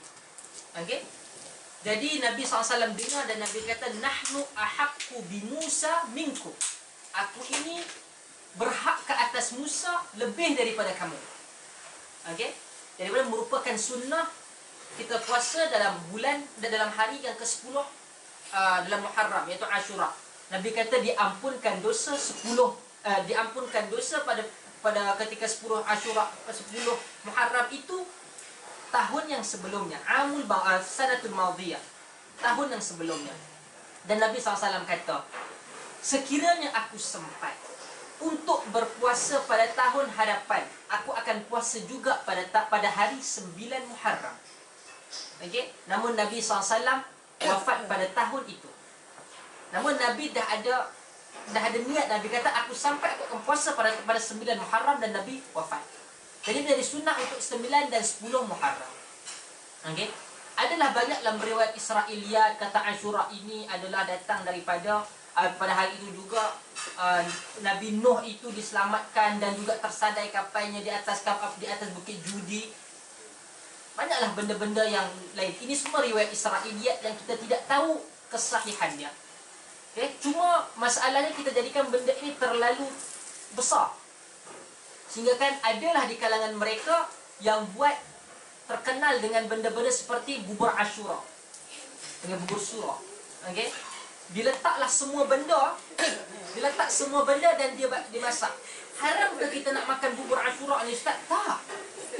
Jadi Nabi SAW dengar dan Nabi kata, nahnu ahaqqu bi Musa minkum. Aku ini berhak ke atas Musa lebih daripada kamu. Daripada merupakan sunnah kita puasa dalam bulan dan dalam hari yang ke-10 dalam Muharram, iaitu Ashura. Nabi kata diampunkan dosa 10 diampunkan dosa pada ketika 10 Ashura, 10 Muharram itu tahun yang sebelumnya, sanatul madiyah, tahun yang sebelumnya. Dan Nabi SAW kata, sekiranya aku sempat untuk berpuasa pada tahun hadapan, aku akan puasa juga pada hari 9 Muharram. Namun Nabi SAW wafat pada tahun itu. Namun Nabi dah ada niat. Nabi kata aku akan puasa pada 9 Muharram, dan Nabi wafat. Jadi dari sunnah untuk 9 dan 10 Muharram. Adalah banyak dalam riwayat Israiliyat kata Ashura ini adalah datang daripada pada hari itu juga Nabi Nuh itu diselamatkan dan juga tersadai kapalnya di atas bukit Judi. Banyaklah benda-benda yang lain. Ini semua riwayat Israiliyat yang kita tidak tahu kesahihannya. Cuma masalahnya kita jadikan benda ini terlalu besar, sehingga kan adalah di kalangan mereka yang buat terkenal dengan benda-benda seperti bubur Ashura, dengan bubur surah. Diletaklah semua benda, diletak semua benda dan dia dimasak. Haram ke kita nak makan bubur Ashura ni, Ustaz? Tak.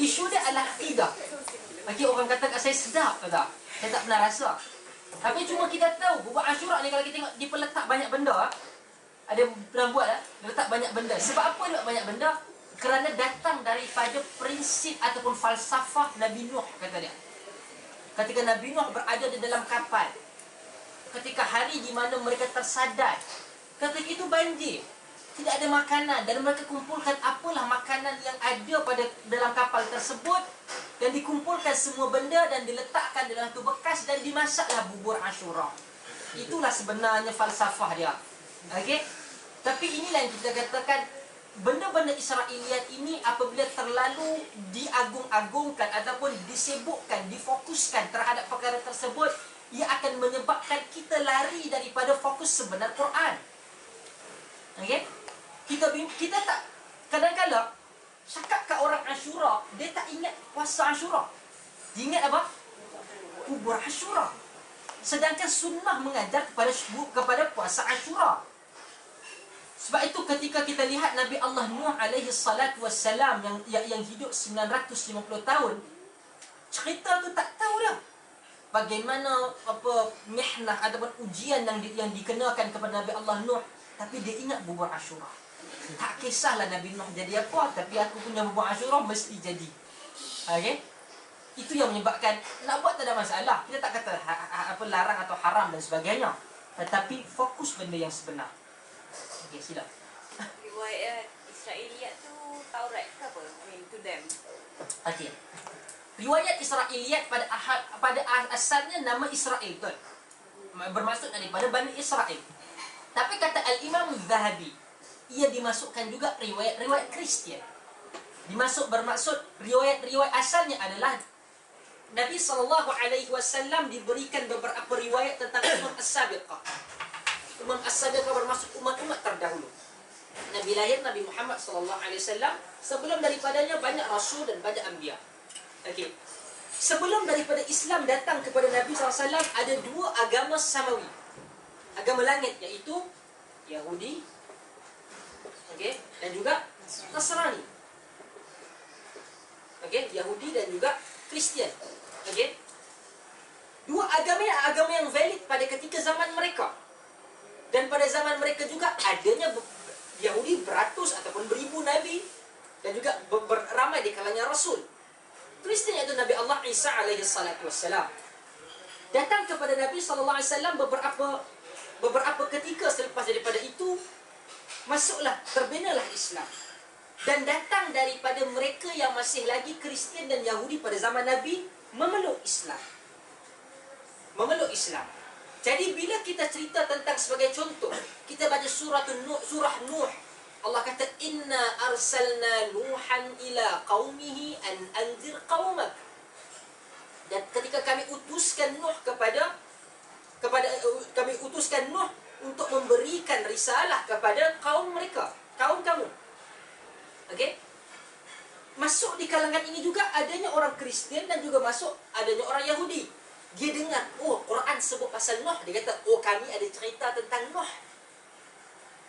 Isu dia adalah akidah. Orang kata kat saya sedap ke tak? Saya tak pernah rasa. Tapi cuma kita tahu bubur Ashura ni kalau kita tengok dia letak banyak benda. Ada pernah buat dia letak banyak benda. Sebab apa dia letak banyak benda? kerana datang daripada prinsip ataupun falsafah Nabi Nuh, kata dia. Ketika Nabi Nuh berada di dalam kapal, ketika hari di mana mereka tersadar, ketika itu banjir, tidak ada makanan, dan mereka kumpulkan apalah makanan yang ada pada dalam kapal tersebut, dan dikumpulkan semua benda dan diletakkan dalam satu bekas dan dimasaklah bubur Ashura. Itulah sebenarnya falsafah dia. Okey? Tapi inilah yang kita katakan, benda-benda Israiliyat ini apabila terlalu diagung-agungkan ataupun disibukkan, difokuskan terhadap perkara tersebut, ia akan menyebabkan kita lari daripada fokus sebenar Quran. Okey? Kita tak, kadang-kadang cakap kat orang Ashura, dia tak ingat puasa Ashura. Dia ingat apa? Kubur Ashura. Sedangkan sunnah mengajar kepada puasa Ashura. Sebab itu ketika kita lihat Nabi Allah Nuh alaihi salatu wassalam yang hidup 950 tahun, cerita tu tak tahu dah bagaimana mihnah ataupun ujian yang dikenakan kepada Nabi Allah Nuh, tapi dia ingat bubur Ashura. Tak kisahlah Nabi Nuh jadi apa, tapi aku punya bubur Ashura mesti jadi. Okey? Itu yang menyebabkan nak buat tak ada masalah. Kita tak kata larang atau haram dan sebagainya, tetapi fokus benda yang sebenar. Okey, sila. Riwayat Israiliyat tu Taurat ke apa? I mean to them. Okey. Riwayat Israiliyat pada asalnya nama Israel betul. Bermaksud daripada Bani Israel. Tapi kata Al-Imam Zahabi, ia dimasukkan juga riwayat Kristian. Bermaksud riwayat asalnya adalah Nabi SAW diberikan beberapa riwayat tentang As-Sabiqah. As-Sabiqah bermaksud umat-umat terdahulu. Nabi lahir Nabi Muhammad SAW, sebelum daripadanya banyak rasul dan banyak anbiya. Okey. Sebelum daripada Islam datang kepada Nabi SAW, ada dua agama samawi. Agama langit, iaitu Yahudi, okey, dan juga Nasrani. Okey, Yahudi dan juga Kristian. Okey. Dua agama yang valid pada ketika zaman mereka. Dan pada zaman mereka juga adanya Yahudi beratus ataupun beribu nabi, dan juga ramai di kalangan rasul. Kristian iaitu Nabi Allah Isa alaihi salatu wassalam datang kepada Nabi sallallahu alaihi wasallam beberapa ketika selepas daripada itu, terbinalah Islam. Dan datang daripada mereka yang masih lagi Kristian dan Yahudi pada zaman Nabi memeluk Islam. Jadi bila kita cerita tentang, sebagai contoh, kita baca surah Nuh. Allah kata, inna arsalna nuhan ila qaumihi an anzir qaumak. Dan ketika kami utuskan Nuh kami utuskan Nuh untuk memberikan risalah kepada kaum mereka, kaum kamu. Okey? Masuk di kalangan ini juga adanya orang Kristian dan juga masuk adanya orang Yahudi. Dia dengar, oh Quran sebut pasal Nuh, dia kata, oh kami ada cerita tentang Nuh.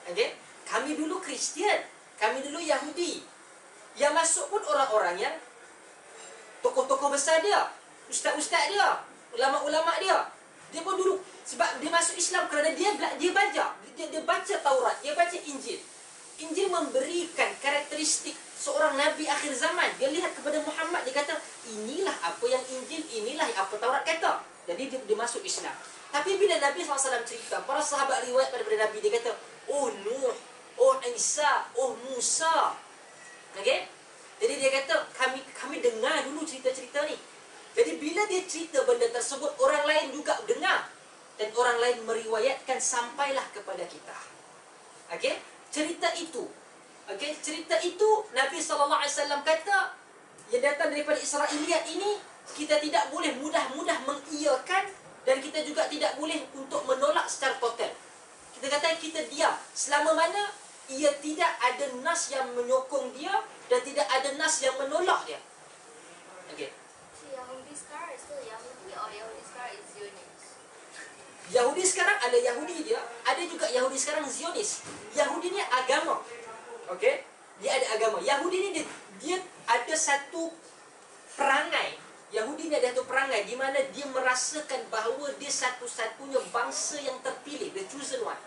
Okey? Kami dulu Kristian, kami dulu Yahudi. Yang masuk pun orang-orang yang tokoh-tokoh besar dia, ustaz-ustaz dia, ulama-ulama dia. Dia pun dulu, sebab dia masuk Islam kerana dia baca Taurat, dia baca Injil. Injil memberikan karakteristik seorang Nabi akhir zaman. Dia lihat kepada Muhammad, dia kata, inilah apa yang Injil, inilah apa Taurat kata. Jadi dia masuk Islam. Tapi bila Nabi SAW cerita, para sahabat riwayat daripada Nabi, dia kata, oh Nuh, oh Isa, oh Musa. Okay? Jadi dia kata, kami dengar dulu cerita-cerita ni. Jadi bila dia cerita benda tersebut, orang lain juga dengar. Dan orang lain meriwayatkan sampailah kepada kita. Okay? Cerita itu, Nabi SAW kata, yang datang daripada Israiliyat ini, kita tidak boleh mudah-mudah mengiyakan, dan kita juga tidak boleh untuk menolak secara total. Kita kata kita diam, selama mana ia tidak ada nas yang menyokong dia, dan tidak ada nas yang menolak dia. Okay. Yahudi sekarang is still Yahudi, or Yahudi sekarang is Zionis? Yahudi sekarang ada Yahudi dia, ada juga Yahudi sekarang Zionis. Yahudi ni agama. Okey? Dia ada agama. Yahudi ni dia ada satu perangai. Yahudi ni ada satu perangai di mana dia merasakan bahawa dia satu-satunya bangsa yang terpilih, the chosen one.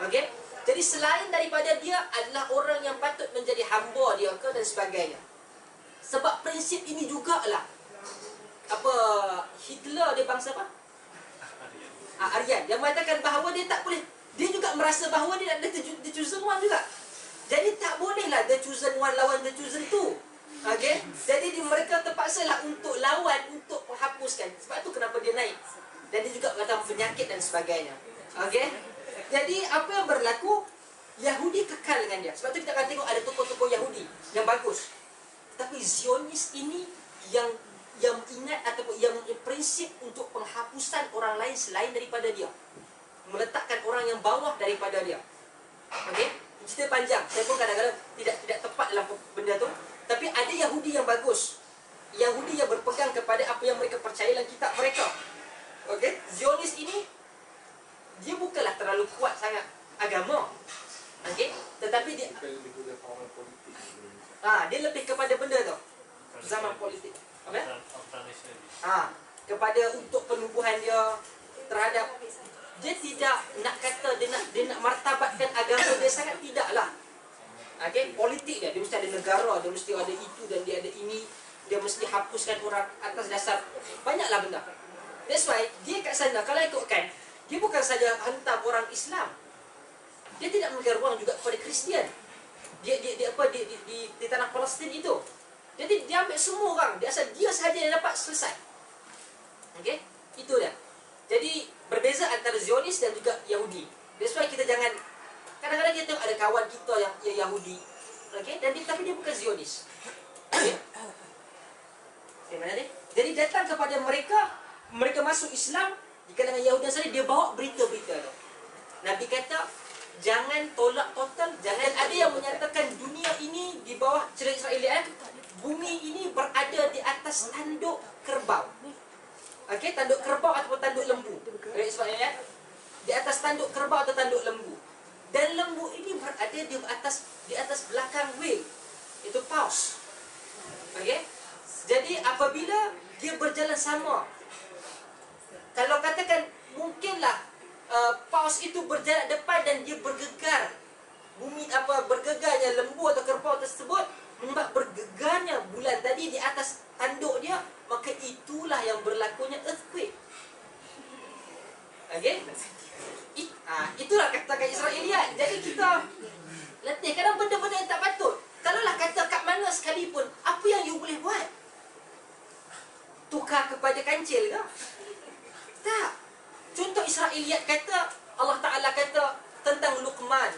Okey? Jadi selain daripada dia adalah orang yang patut menjadi hamba dia ke dan sebagainya. Sebab prinsip ini jugalah apa Hitler dia bangsa apa? Aryan. Yang mengatakan bahawa dia tak boleh, dia juga merasa bahawa dia ada the chosen one juga. Jadi tak bolehlah the chosen one lawan the chosen two. Okey? Jadi mereka terpaksalah untuk lawan, untuk menghapuskan. Sebab tu kenapa dia naik. Dan dia juga kata penyakit dan sebagainya. Okey? Jadi apa yang berlaku, Yahudi kekal dengan dia. Sebab tu kita akan tengok ada tokoh-tokoh Yahudi yang bagus. Tapi Zionis ini yang ingat ataupun yang prinsip untuk penghapusan orang lain selain daripada dia. Meletakkan orang yang bawah daripada dia. Okey? Cerita panjang. Saya pun kadang-kadang tidak tepat dalam benda tu. Tapi ada Yahudi yang bagus. Yahudi yang berpegang kepada apa yang mereka percaya dalam kitab mereka. Okey? Zionis ini dia bukanlah terlalu kuat sangat agama. Okey? Tetapi dia dia lebih kepada benda tu. Zaman politik. Apa? Kepada untuk penubuhan dia terhadap, dia tidak nak kata dia nak martabatkan agama dia sangat, tidaklah. Okey, politik dia mesti ada negara, dia mesti ada itu dan dia ada ini, dia mesti hapuskan orang atas dasar banyaklah benda. That's why dia kat sana kalau ikutkan, dia bukan saja hantar orang Islam. Dia tidak memberi ruang juga kepada Kristian. Dia di tanah Palestin itu. Jadi dia ambil semua orang, dia asal dia sahaja yang dapat selesai. Okey? Itu dia. Jadi berbeza antara Zionis dan juga Yahudi. That's why kita jangan, kadang-kadang kita tengok ada kawan kita yang Yahudi. Okey? Dan tapi dia bukan Zionis. Okey? Mana dia? Jadi datang kepada mereka masuk Islam di kalangan Yahudi dan Nasrani, dia bawa berita-berita tu. Nabi kata, jangan tolak total, jangan ada yang menyatakan dunia ini di bawah cerita Israeliat. Bumi ini berada di atas tanduk kerbau. Okey, tanduk kerbau ataupun tanduk lembu. Israeliat di atas tanduk kerbau atau tanduk lembu. Dan lembu ini berada di atas belakang wheel. Itu paus. Okey? Jadi apabila dia berjalan sama, kalau katakan mungkinlah paus itu berjalan depan dan dia bergegar, bergegarnya lembu atau kerbau tersebut menyebab bergegarnya bulan tadi di atas tanduk dia, maka itulah yang berlakunya earthquake. Okey? Itulah katakan Israeliat. Jadi kita letih kadang benda-benda yang tak patut. Kalaulah kata kat mana sekalipun, apa yang you boleh buat? Tukar kepada kancil ke? Tak. Contoh Israeliat kata, Allah Ta'ala kata tentang Luqman,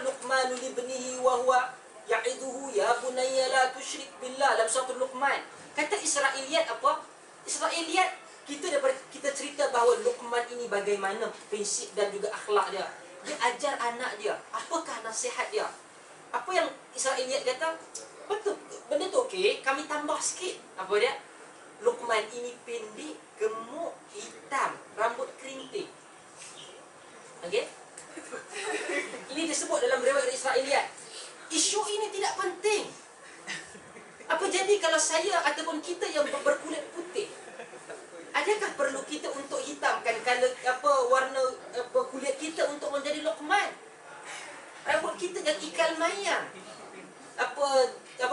Luqman libnihi wa huwa ya'iduhu ya bunayya la tusyrik billah, dalam surah Luqman. Kata Israeliat apa? Israeliat, kita cerita bahawa Luqman ini bagaimana prinsip dan juga akhlak dia. Dia ajar anak dia, apakah nasihat dia? Apa yang Israeliat kata? Betul, benda tu okey, kami tambah sikit. Apa dia? Luqman ini pendek, gemuk, hitam, rambut kerinting. Okey? Ini disebut dalam riwayat Israeliat. Isu ini tidak penting. Apa jadi kalau saya ataupun kita yang berkulit putih? Adakah perlu kita untuk hitamkan warna kulit kita untuk menjadi Luqman? Rambut kita dan ikal mayang.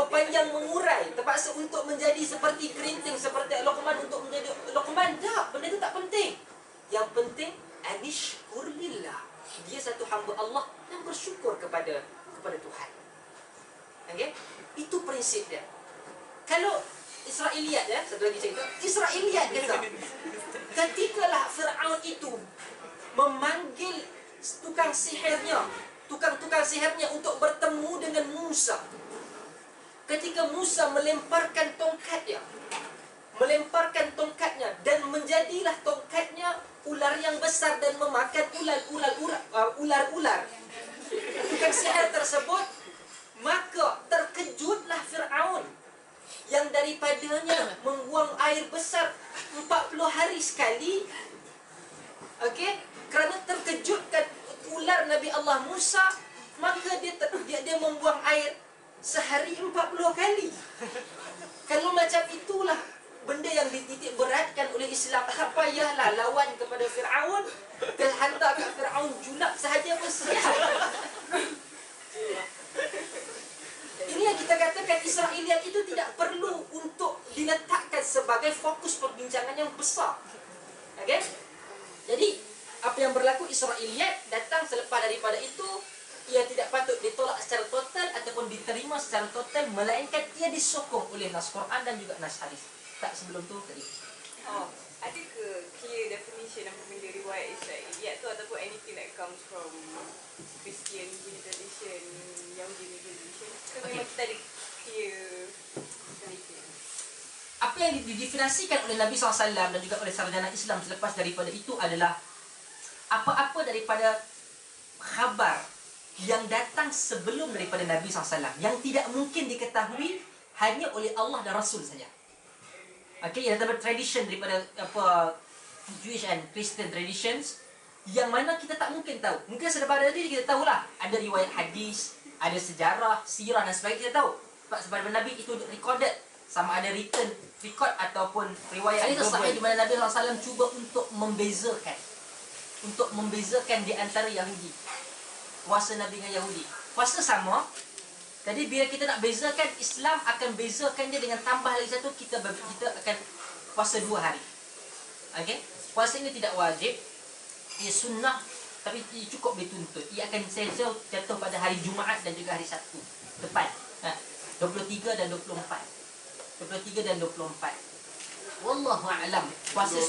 Panjang mengurai, terpaksa untuk menjadi seperti kerinting, seperti Luqman untuk menjadi Luqman. Tak, benda itu tak penting. Yang penting anishkurlillah. Dia satu hamba Allah yang bersyukur kepada Tuhan. Okey? Itu prinsip dia. Kalau Israeliat satu lagi cerita. Israeliat kata, ketikalah Fir'aun itu memanggil tukang sihirnya untuk bertemu dengan Musa. Ketika Musa melemparkan tongkatnya dan menjadilah tongkatnya ular yang besar dan memakan ular-ular tukang sihir tersebut, maka terkejutlah Fir'aun yang daripadanya membuang air besar 40 hari sekali. Okey, kerana terkejutkan ular Nabi Allah Musa, maka dia membuang air sehari 40 kali. Kalau macam itulah benda yang dititik beratkan oleh Islam, tak payahlah lawan kepada Fir'aun. Hantar kat Fir'aun julak sahaja pun Israiliyat itu tidak perlu untuk diletakkan sebagai fokus perbincangan yang besar. Okey? Jadi apa yang berlaku Israiliyat datang selepas daripada itu, ia tidak patut ditolak secara total ataupun diterima secara total, melainkan ia disokong oleh nas Quran dan juga nas hadis. Tak sebelum tu tadi. Oh, ada ke clear definition apa benda riwayat Israiliyat tu ataupun anything that comes from Christian punya tradition, Yahudi punya tradition? Ke memang kita ada clear definition? Apa yang didefinisikan oleh Nabi SAW dan juga oleh sarjana Islam selepas daripada itu adalah apa-apa daripada khabar yang datang sebelum daripada Nabi SAW yang tidak mungkin diketahui hanya oleh Allah dan Rasul saja. Okey, yang daripada tradition daripada Jewish and Christian traditions yang mana kita tak mungkin tahu. Mungkin selepas tadi kita tahulah ada riwayat hadis, ada sejarah, sirah dan sebagainya, kita tahu. Sebab Nabi itu recorded, sama ada written record ataupun riwayat itu sahih di mana Nabi SAW cuba untuk membezakan di antara Yahudi. Puasa Nabi dengan Yahudi. Puasa sama. Jadi bila kita nak bezakan, Islam akan bezakan dia dengan tambah lagi satu, kita akan puasa 2 hari. Okey? Puasa ini tidak wajib. Ia sunnah, tapi ia cukup dituntut. Ia akan jatuh pada hari Jumaat dan juga hari Sabtu depan. 23 dan 24. 23 dan 24. Wallahu a'lam. Puasa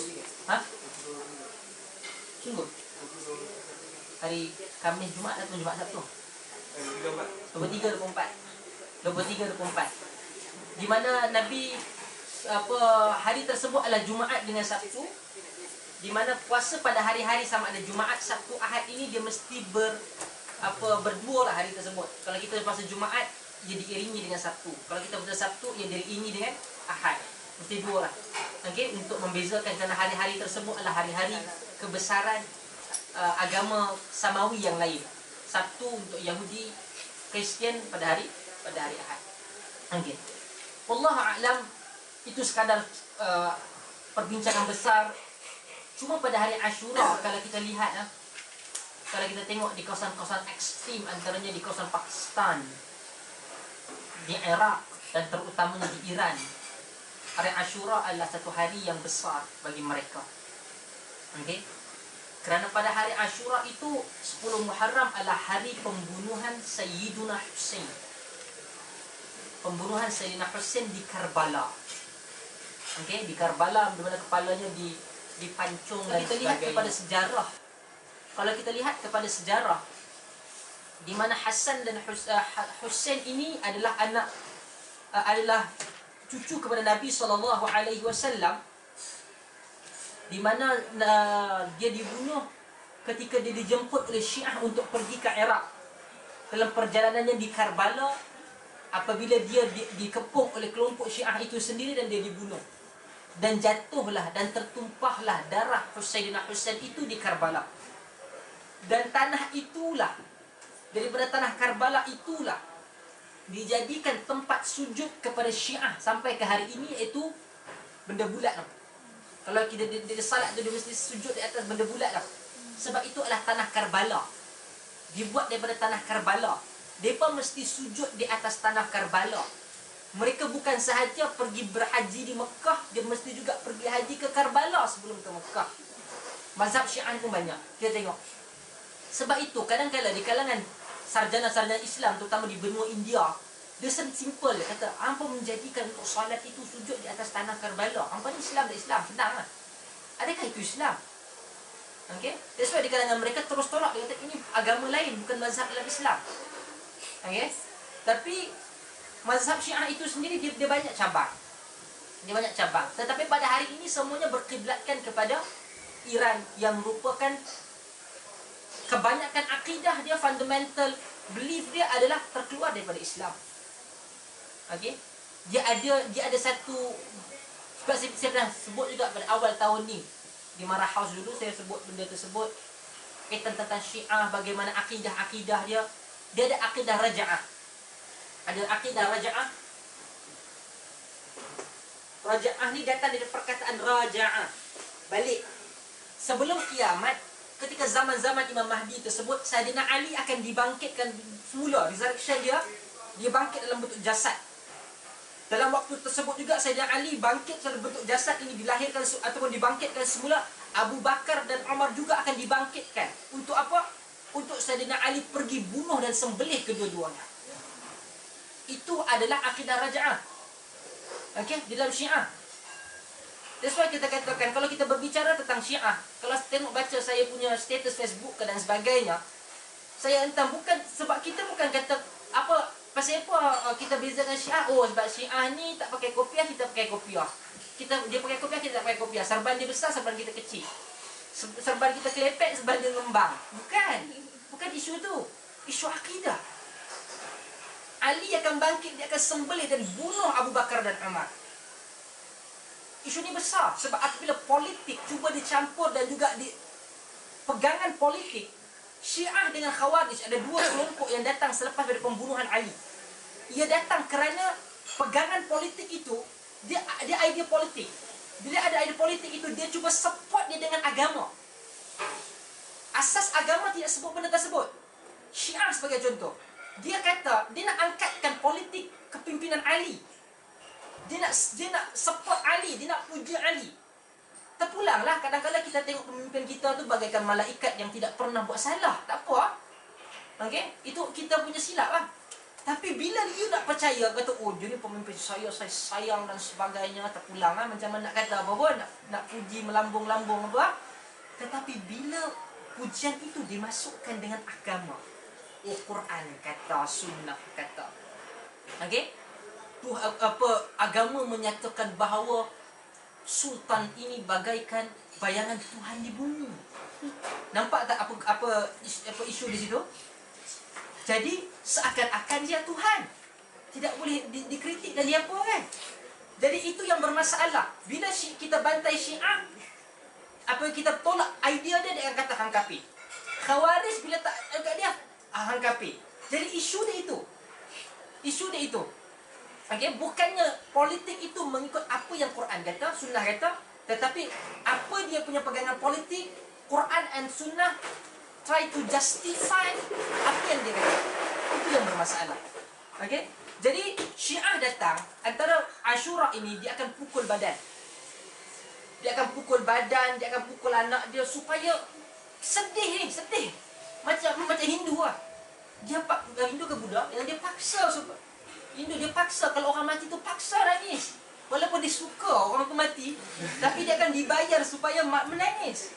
sungguh. Hari Khamis, Jumaat atau Jumaat Sabtu? 23, 24. Di mana Nabi hari tersebut adalah Jumaat dengan Sabtu. Di mana puasa pada hari-hari sama ada Jumaat, Sabtu, Ahad ini dia mesti berdua lah hari tersebut. Kalau kita puasa Jumaat, ia diiringi dengan Sabtu. Kalau kita puasa Sabtu, ia diiringi dengan Ahad. Mesti dua lah. Okey, untuk membezakan kerana hari-hari tersebut adalah hari-hari kebesaran agama Samawi yang lain. Sabtu untuk Yahudi, Kristian pada hari Ahad. Okey. Wallahu a'lam, itu sekadar perbincangan besar. Cuma pada hari Ashura kalau kita lihat kalau kita tengok di kawasan-kawasan ekstrim, antaranya di kawasan Pakistan, di Iraq dan terutamanya di Iran, hari Ashura adalah satu hari yang besar bagi mereka. Okey. Kerana pada hari Ashura itu 10 Muharram adalah hari pembunuhan Sayyiduna Hussein. Pembunuhan Sayyidina Hussein di Karbala. Okey, di Karbala di mana kepalanya dipancung dan kita lihat kepada sejarah. Kalau kita lihat kepada sejarah di mana Hasan dan Hussein ini adalah adalah cucu kepada Nabi SAW, di mana dia dibunuh ketika dia dijemput oleh Syiah untuk pergi ke Iraq. Dalam perjalanannya di Karbala, apabila dia dikepung oleh kelompok Syiah itu sendiri dan dia dibunuh. Dan jatuhlah dan tertumpahlah darah Sayyidina Hussein itu di Karbala. Dan tanah itulah, daripada tanah Karbala itulah dijadikan tempat sujud kepada Syiah sampai ke hari ini, iaitu benda bulat. Kalau kita dia salat tu, dia mesti sujud di atas benda bulat lah. Sebab itu adalah tanah Karbala. Dibuat daripada tanah Karbala. Mereka mesti sujud di atas tanah Karbala. Mereka bukan sahaja pergi berhaji di Mekah, dia mesti juga pergi haji ke Karbala sebelum ke Mekah. Mazhab Syiah pun banyak. Kita tengok. Sebab itu kadang-kadang di kalangan sarjana-sarjana Islam, terutama di benua India, dia simple, dia kata, hampa menjadikan untuk solat itu sujud di atas tanah Karbala. Hampa ni Islam tak Islam? Senang lah. Adakah itu Islam? Okay? That's why di kalangan mereka terus tolak. Dia kata, ini agama lain, bukan mazhab dalam Islam. Okay? Tapi mazhab Syiah itu sendiri dia banyak cabang. Dia banyak cabang. Tetapi pada hari ini semuanya berkiblatkan kepada Iran, yang merupakan kebanyakan akidah dia, fundamental belief dia adalah terkeluar daripada Islam. Okey, dia ada satu, sebab saya pernah sebut juga pada awal tahun ni di Marah House dulu, saya sebut benda tersebut tentang Syiah, bagaimana akidah dia ada akidah raja'ah. Ada akidah raja'ah. Raja'ah ni datang dari perkataan raja'ah, balik. Sebelum kiamat, ketika zaman-zaman Imam Mahdi tersebut, Sayyidina Ali akan dibangkitkan semula, resurrection dia bangkit dalam bentuk jasad. Dalam waktu tersebut juga Sayyidina Ali bangkit secara bentuk jasad ini dilahirkan ataupun dibangkitkan semula. Abu Bakar dan Umar juga akan dibangkitkan. Untuk apa? Untuk Sayyidina Ali pergi bunuh dan sembelih kedua-duanya. Itu adalah akidah raja'ah. Okey, dalam Syiah. That's why kita katakan, kalau kita berbicara tentang Syiah, kalau tengok baca saya punya status Facebook dan sebagainya, saya entah bukan sebab kita bukan kata apa pasal apa kita bezakan Syiah. Oh, sebab Syiah ni tak pakai kopiah, kita pakai kopiah. Dia pakai kopiah, kita tak pakai kopiah. Serban dia besar, serban kita kecil. Serban kita kelepek, serban dia ngembang. Bukan isu tu. Isu akidah. Ali akan bangkit, dia akan sembelih dan bunuh Abu Bakar dan Umar. Isu ni besar sebab apabila politik cuba dicampur dan juga di pegangan politik, Syiah dengan Khawarij ada dua kelompok yang datang selepas dari pembunuhan Ali. Ia datang kerana pegangan politik itu, dia idea politik. Bila ada idea politik itu, dia cuba support dia dengan agama. Asas agama tidak sebut benda tersebut. Syiah sebagai contoh, dia kata dia nak angkatkan politik kepimpinan Ali. Dia nak support Ali, dia nak puja Ali. Terpulanglah kadang-kadang kita tengok pemimpin kita tu bagaikan malaikat yang tidak pernah buat salah. Tak apa. Okey, itu kita punya silap lah. Tapi bila you nak percaya, kata oh dia ni pemimpin saya sayang dan sebagainya, terpulang lah. Macam mana nak kata apa pun, nak puji melambung-lambung apa. Tetapi bila pujian itu dimasukkan dengan agama, oh Quran kata, sunnah kata, okey, tu apa, agama menyatakan bahawa Sultan ini bagaikan bayangan Tuhan di bumi. Nampak tak apa isu di situ? Jadi seakan-akan dia Tuhan. Tidak boleh dikritik dan dia apa kan? Jadi itu yang bermasalah. Bila kita bantai Syiah, apa kita tolak idea dia, dia akan kata hang kafir. Khawarij bila tak agak dia, hang kafir. Jadi isu dia itu. Isu dia itu. Okay, bukannya politik itu mengikut apa yang Quran kata, sunnah kata, tetapi apa dia punya pegangan politik, Quran and sunnah try to justify apa yang dia kata. Itu yang bermasalah. Okay, jadi Syiah datang, antara Ashura ini dia akan pukul badan. Dia akan pukul badan, dia akan pukul anak dia supaya sedih ni, sedih. Macam Hindu lah. Dia Hindu ke Buddha, yang dia paksa supaya Hindu dia paksa, kalau orang mati tu paksa nangis. Walaupun dia suka orang tu mati, tapi dia akan dibayar supaya menangis.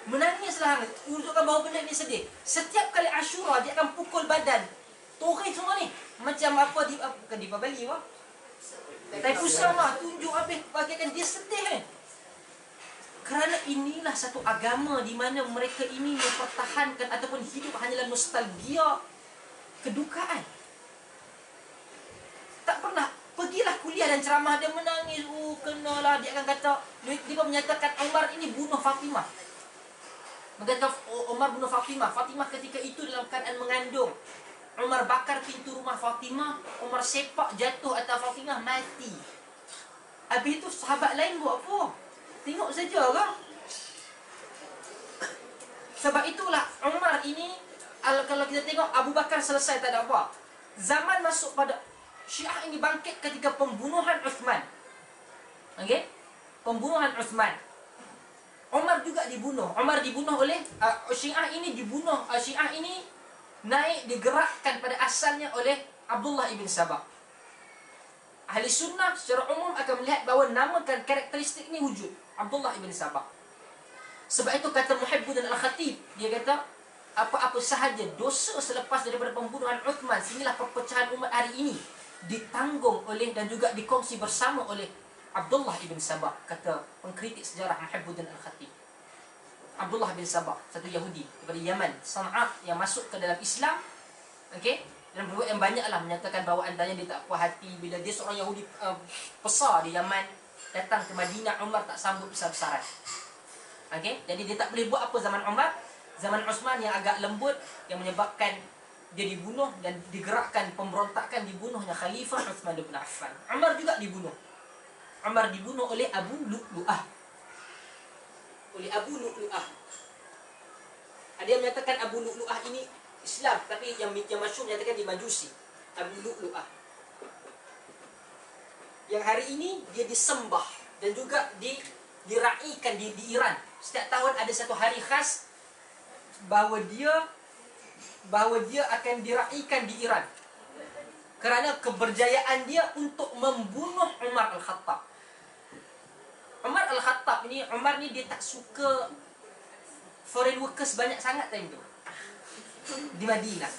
Menangislah, tunjukkan bahawa benda ni sedih. Setiap kali Ashura dia akan pukul badan. Toreh semua ni. Macam apa bukan di Bali apa? Taipusan lah, tunjuk habis bagaikan dia sedih kan. Kerana inilah satu agama di mana mereka ini mempertahankan ataupun hidup hanyalah nostalgia kedukaan. Tak pernah. Pergilah kuliah dan ceramah, dia menangis. Oh, kenalah. Dia akan kata, dia menyatakan Umar ini bunuh Fatimah. Berkata Umar bunuh Fatimah. Fatimah ketika itu dalam keadaan mengandung. Umar bakar pintu rumah Fatimah. Umar sepak jatuh atas Fatimah, mati. Habis itu sahabat lain buat apa? Tengok saja kan. Sebab itulah Umar ini, kalau kita tengok Abu Bakar selesai tak ada apa. Zaman masuk pada Syiah ini bangkit ketika pembunuhan Uthman. Okey? Pembunuhan Uthman. Umar juga dibunuh. Umar dibunuh oleh Syiah ini dibunuh. Syiah ini naik digerakkan pada asalnya oleh Abdullah ibn Sabah. Ahli sunnah secara umum akan melihat bahawa namakan karakteristik ini wujud. Abdullah ibn Sabah. Sebab itu kata Muhibbuddin Al-Khatib, dia kata apa-apa sahaja dosa selepas daripada pembunuhan Uthman, sehinggalah perpecahan umat hari ini ditanggung oleh dan juga dikongsi bersama oleh Abdullah ibn Sabah, kata pengkritik sejarah Muhibbuddin Al-Khatib. Abdullah bin Sabah, satu Yahudi daripada Yaman, Sana'a, yang masuk ke dalam Islam. Okey, dan berbuat yang banyaklah menyatakan bahawa andanya dia tak puas hati bila dia seorang Yahudi besar di Yaman datang ke Madinah, Umar tak sambut besar-besaran. Okey, jadi dia tak boleh buat apa zaman Umar. Zaman Uthman yang agak lembut, yang menyebabkan dia dibunuh dan digerakkan pemberontakan, dibunuhnya Khalifah Uthman bin Affan. Umar juga dibunuh. Umar dibunuh oleh Abu Lu'lu'ah. Oleh Abu Lu'lu'ah. Ada yang menyatakan Abu Lu'lu'ah ini Islam, tapi yang masyhur menyatakan dia Majusi. Abu Lu'lu'ah. yang hari ini dia disembah dan juga diraikan di Iran. Setiap tahun ada satu hari khas bahawa dia akan diraikan di Iran kerana keberjayaan dia untuk membunuh Umar Al-Khattab. Umar ni dia tak suka foreign workers banyak sangat time tu di Madinah.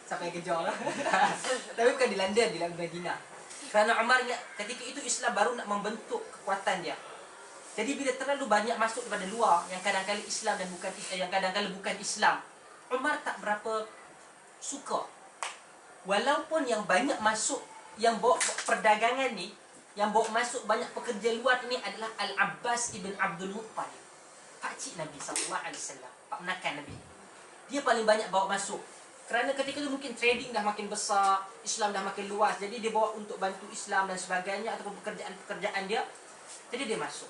Sampai kejar lah. Tapi bukan di London, di Madinah. Kerana Umar ketika itu Islam baru nak membentuk kekuatan dia. Jadi bila terlalu banyak masuk daripada luar yang kadang-kadang Islam dan bukan Islam, Umar tak berapa suka. Walaupun yang banyak masuk, yang bawa perdagangan ni, yang bawa masuk banyak pekerja luar ini adalah Al-Abbas ibn Abdul Muttalib, pakcik Nabi SAW, pak menakan Nabi. Dia paling banyak bawa masuk. Kerana ketika itu mungkin trading dah makin besar, Islam dah makin luas, jadi dia bawa untuk bantu Islam dan sebagainya, ataupun pekerjaan-pekerjaan dia. Jadi dia masuk.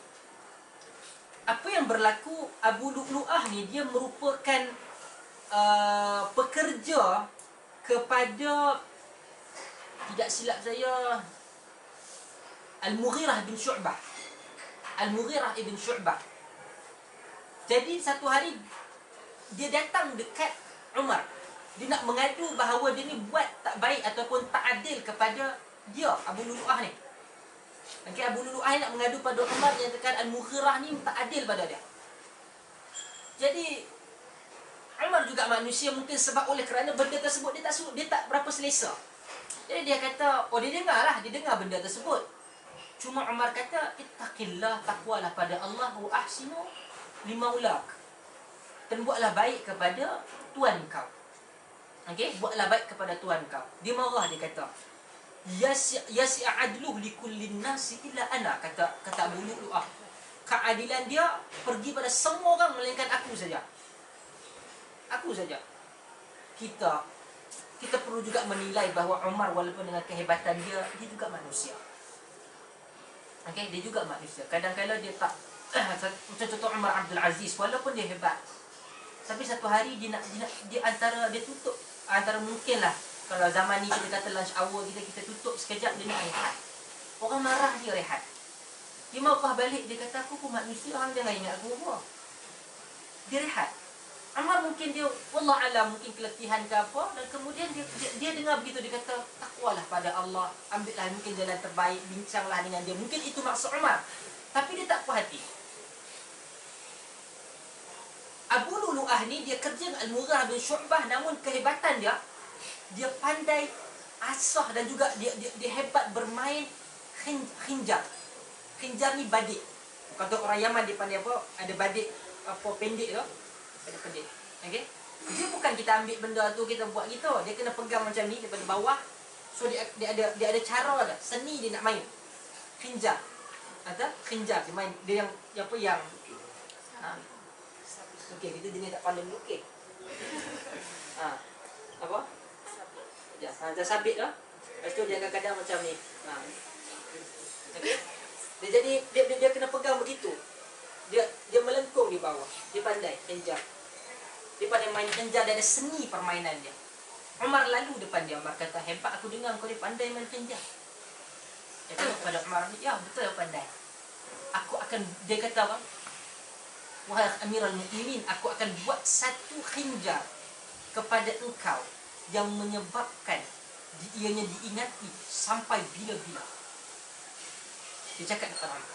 Apa yang berlaku, Abu Lu'lu'ah ni dia merupakan pekerja kepada, tidak silap saya, Al-Mughirah bin Syu'bah. Al-Mughirah ibn Syu'bah. Jadi satu hari dia datang dekat Umar. Dia nak mengadu bahawa dia ni buat tak baik ataupun tak adil kepada dia, Abu Lu'lu'ah ni. Okay, Abu Lu'lu'ah nak mengadu pada Umar yang tekan Al-Mughirah ni tak adil pada dia. Jadi Umar juga manusia, mungkin sebab oleh kerana benda tersebut dia tak berapa selesa. Jadi dia kata, dia dengar benda tersebut. Cuma Umar kata, ittaqillah, takwalah pada Allah, wa ahsinu limaulak, dan buatlah baik kepada tuan kau. Okey, buatlah baik kepada tuan kau. Dia marah, dia kata, yasi'adluh likullin nasi illa ana, kata Abu Lu'lu'ah. Keadilan dia pergi pada semua orang melainkan aku saja. Aku saja. Kita perlu juga menilai bahawa Umar walaupun dengan kehebatan dia juga manusia. Okey, dia juga manusia. Kadang-kadang dia tak macam contoh Umar Abdul Aziz, walaupun dia hebat, tapi satu hari dia tutup antara mungkinlah kalau zaman ni kita kata lunch hour kita tutup sekejap, dia nak rehat. Orang marah dia rehat. Dia marah balik, dia kata aku pun manusia, orang jangan ingat aku apa. Dia rehat. Umar mungkin dia wallah alam mungkin keletihan ke apa, dan kemudian dia dengar begitu, dia kata takwalah pada Allah, ambillah mungkin jalan terbaik, bincanglah dengan dia. Mungkin itu maksud Umar. Tapi dia tak puas hati. Abu Lu'lu'ah ni dia kerja dengan Al-Mughirah bin Syu'bah, namun kehebatan dia pandai asah dan juga dia hebat bermain khinjar. Khinjar ni badik. Kata orang Yaman dia pandai apa? Ada badik apa pendek tu. Ada pendek. Okey. Dia bukan kita ambil benda tu kita buat gitu. Dia kena pegang macam ni daripada bawah. So dia ada cara dah. Seni dia nak main. Khinjar. Ada khinjar dia main. Dia yang okey, kita jenis tak pandai melukis. Apa? Ya, macam sabit lah. Lepas tu dia kadang-kadang macam ni. Okey. Dia kena pegang begitu. Dia melengkung di bawah. Dia pandai khinjar. Dia pandai main khinjar, dan ada seni permainan dia. Umar lalu depan dia. Umar kata, hebat aku dengar kau dia pandai main khinjar. Dia kata kepada Umar ni, ya betul aku pandai. Dia kata apa? Wahai Amirul Mukminin, aku akan buat satu khinjar kepada engkau yang menyebabkan ianya diingati sampai bila-bila. Dia cakap depan Umar.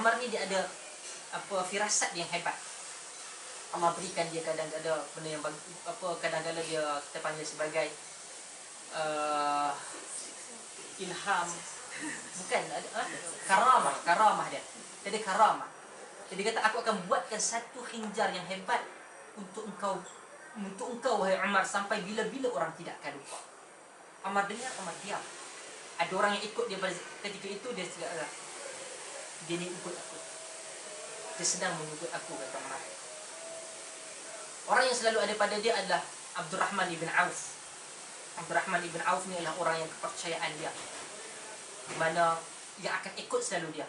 Umar ni dia ada firasat yang hebat. Allah berikan dia kadang-kadang benda yang kadang-kadang dia kita panggil sebagai ilham, bukan karamah dia. Jadi karamah. Jadi kata aku akan buatkan satu khinjar yang hebat untuk engkau wahai Umar sampai bila-bila orang tidak akan lupa. Umar dengar, Umar diam. Ada orang yang ikut dia ketika itu, dia cakap, dia ni ikut aku. Dia sedang mengikut aku, kata Umar. Orang yang selalu ada pada dia adalah Abdurrahman ibn Auf. Abdurrahman ibn Auf ni adalah orang yang kepercayaan dia, di mana yang akan ikut selalu dia.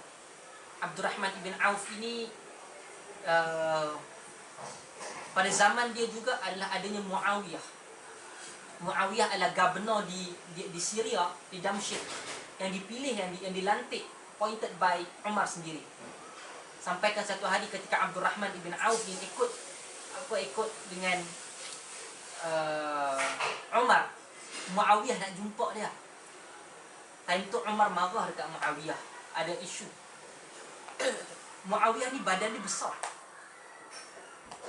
Abdurrahman ibn Auf ini pada zaman dia juga adalah adanya Muawiyah. Muawiyah adalah gubernur di Syria, di Damsyik, yang dipilih, yang dilantik, appointed by Umar sendiri. Sampaikan satu hari ketika Abdul Rahman ibn Auf yang ikut dengan Umar, Muawiyah nak jumpa dia. Time tu Umar marah dekat Muawiyah, ada isu. Muawiyah ni badan dia besar.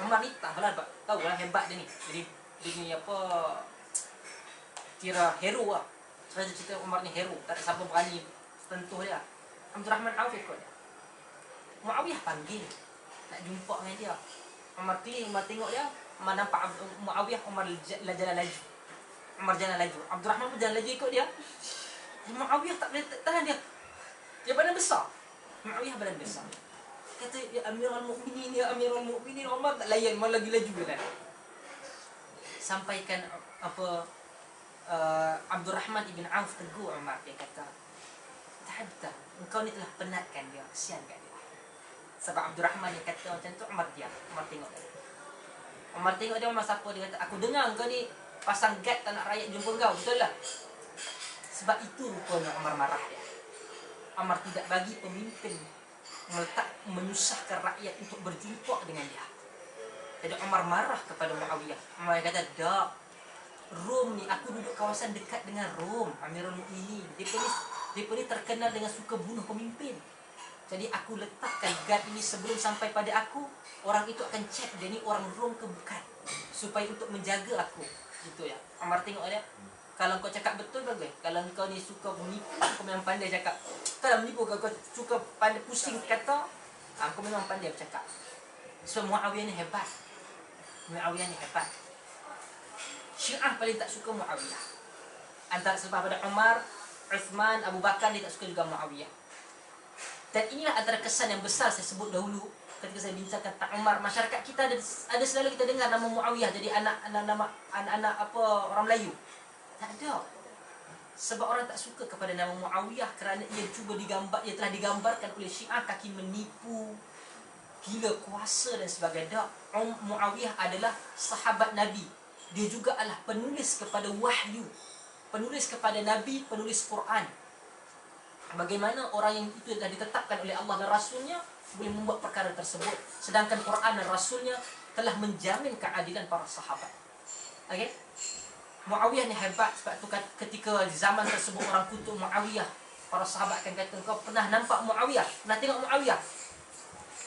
Umar ni tahu lah hebat dia ni. Jadi dia ni apa, kira hero lah. Saya cerita Umar ni hero, tak ada siapa berani sentuh dia. Abdul Rahman Auf ikut dia. Muawiyah panggil nak jumpa dengan dia. Umar keliling, Umar tengok dia, Umar nampak Muawiyah, Umar jalan laju. Umar jalan laju, Abdul Rahman pun jalan laju ikut dia. Muawiyah tak boleh tahan dia. Dia badan besar. Muawiyah badan besar. Kata, ya Amirul Mukminin, ya Amirul Mukminin. Umar tak layan, malah lagi laju kan. Sampaikan Abdul Rahman ibn Auf tegur Umar. Dia kata, "Tahadda, engkau ni telah penatkan dia, kesian kat dia." Sebab Abdul Rahman yang kata macam tu, Umar diam. Umar tengok dia. Umar siapa? Dia kata, "Aku dengar engkau ni pasang guard tak nak rakyat jumpa kau, betul lah?" Sebab itu rupanya Umar marah dia. Umar tidak bagi pemimpin menyusahkan rakyat untuk berjumpa dengan dia. Jadi Umar marah kepada Muawiyah. Umar kata, "Dak, Rom ni, aku duduk kawasan dekat dengan Rom, Amirul Mukminin. Dia ni terkenal dengan suka bunuh pemimpin. Jadi aku letakkan guard ini sebelum sampai pada aku, orang itu akan cek dia ni orang Rom ke bukan, supaya untuk menjaga aku." Gitu ya. Umar tengok dia. Kalau kau cakap betul bagus. Kalau kau ni suka menipu, kau memang pandai cakap. Kau dah menipu, kau suka pandai pusing kata, kau memang pandai bercakap. So Muawiyah ni hebat. Syiah paling tak suka Muawiyah. Antara sebab pada Umar, Uthman, Abu Bakar, dia tak suka juga Muawiyah. Dan inilah antara kesan yang besar saya sebut dahulu ketika saya bincangkan tentang Umar. Masyarakat kita ada selalu kita dengar nama Muawiyah jadi anak apa orang Melayu. Tak ada. Sebab orang tak suka kepada nama Muawiyah kerana ia telah digambarkan oleh Syiah kaki menipu, gila kuasa dan sebagainya. Muawiyah adalah sahabat Nabi. Dia juga adalah penulis kepada wahyu, penulis kepada Nabi, penulis Quran. Bagaimana orang yang itu telah ditetapkan oleh Allah dan Rasulnya boleh membuat perkara tersebut, sedangkan Quran dan Rasulnya telah menjamin keadilan para sahabat. Okey? Muawiyah ni hebat. Sebab tu ketika zaman tersebut orang kutuk Muawiyah, para sahabat akan kata, "Kau pernah nampak Muawiyah? Pernah tengok Muawiyah?"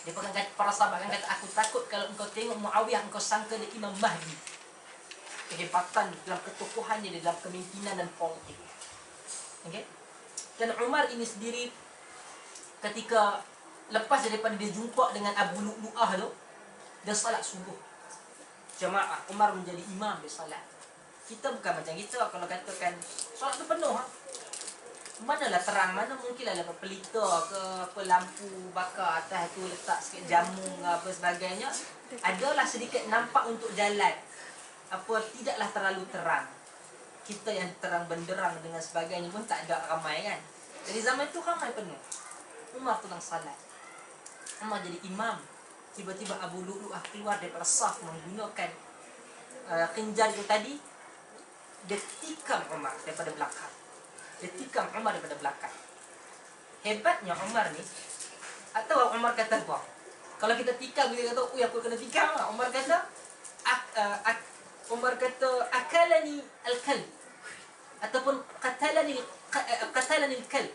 Dia akan kata, para sahabat akan kata, "Aku takut kalau engkau tengok Muawiyah, engkau sangka dia Imam Mahdi." Kehebatan dalam ketokohannya, dalam kepimpinan dan politik. Okey? Dan Umar ini sendiri ketika lepas daripada dia jumpa dengan Abu Lu'lu'ah tu, dia salat subuh jamaah. Umar menjadi imam dia salat. Kita bukan macam kita. Kalau katakan solat tu penuh, manalah terang, mana mungkinlah dapat pelita ke apa, lampu bakar atas tu, letak sikit jamu ke apa sebagainya. Adalah sedikit nampak untuk jalan, apa, tidaklah terlalu terang. Kita yang terang benderang dengan sebagainya pun tak ada ramai kan. Jadi zaman tu ramai penuh. Umar tengah salat, Umar jadi imam. Tiba-tiba Abu Lu'lu'ah keluar daripada saf menggunakan kinjar itu tadi. Dia tikam Umar daripada belakang. Hebatnya Umar ni, atau Umar kata apa? Kalau kita tikam, dia kata, "Oh, aku kena tikam." Umar kata, "Akalani al-kalb." Ataupun qatalani al-kalb.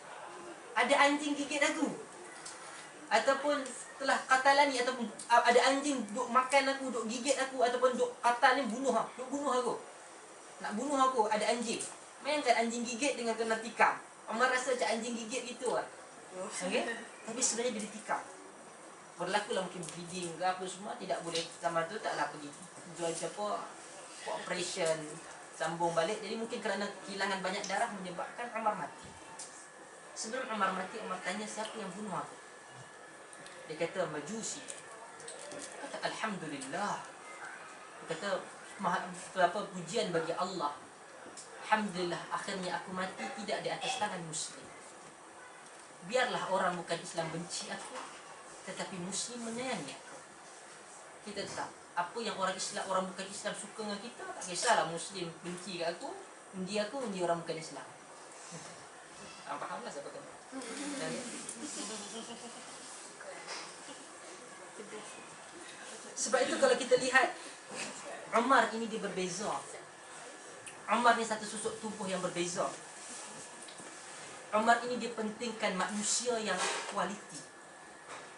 Ada anjing gigit aku. Ataupun telah qatalani, ataupun ada anjing duk makan aku, duk gigit aku, ataupun duk qatal ni bunuh aku. Nak bunuh aku, ada anjing. Bayangkan anjing gigit dengan kena tikam. Umar rasa macam anjing gigit gitu lah. Okay? Tapi sebenarnya dia ditikam. Berlakulah mungkin bleeding ke apa semua. Tidak boleh, zaman tu taklah pergi jual siapa operation sambung balik. Jadi mungkin kerana kehilangan banyak darah menyebabkan Umar mati. Sebelum Umar mati, Umar tanya, "Siapa yang bunuh aku?" Dia kata, "Majusi." Kata, "Alhamdulillah." Dia kata, pujian bagi Allah. Alhamdulillah, akhirnya aku mati tidak di atas tangan muslim. Biarlah orang bukan Islam benci aku, tetapi muslim menyayangi aku. Kita tahu apa yang orang bukan Islam suka dengan kita, tak kisahlah muslim benci kat aku, undi orang bukan Islam. Faham lah siapa kena. Sebab itu kalau kita lihat Umar ini dia berbeza. Umar ni satu susuk tubuh yang berbeza. Umar ini dia pentingkan manusia yang kualiti.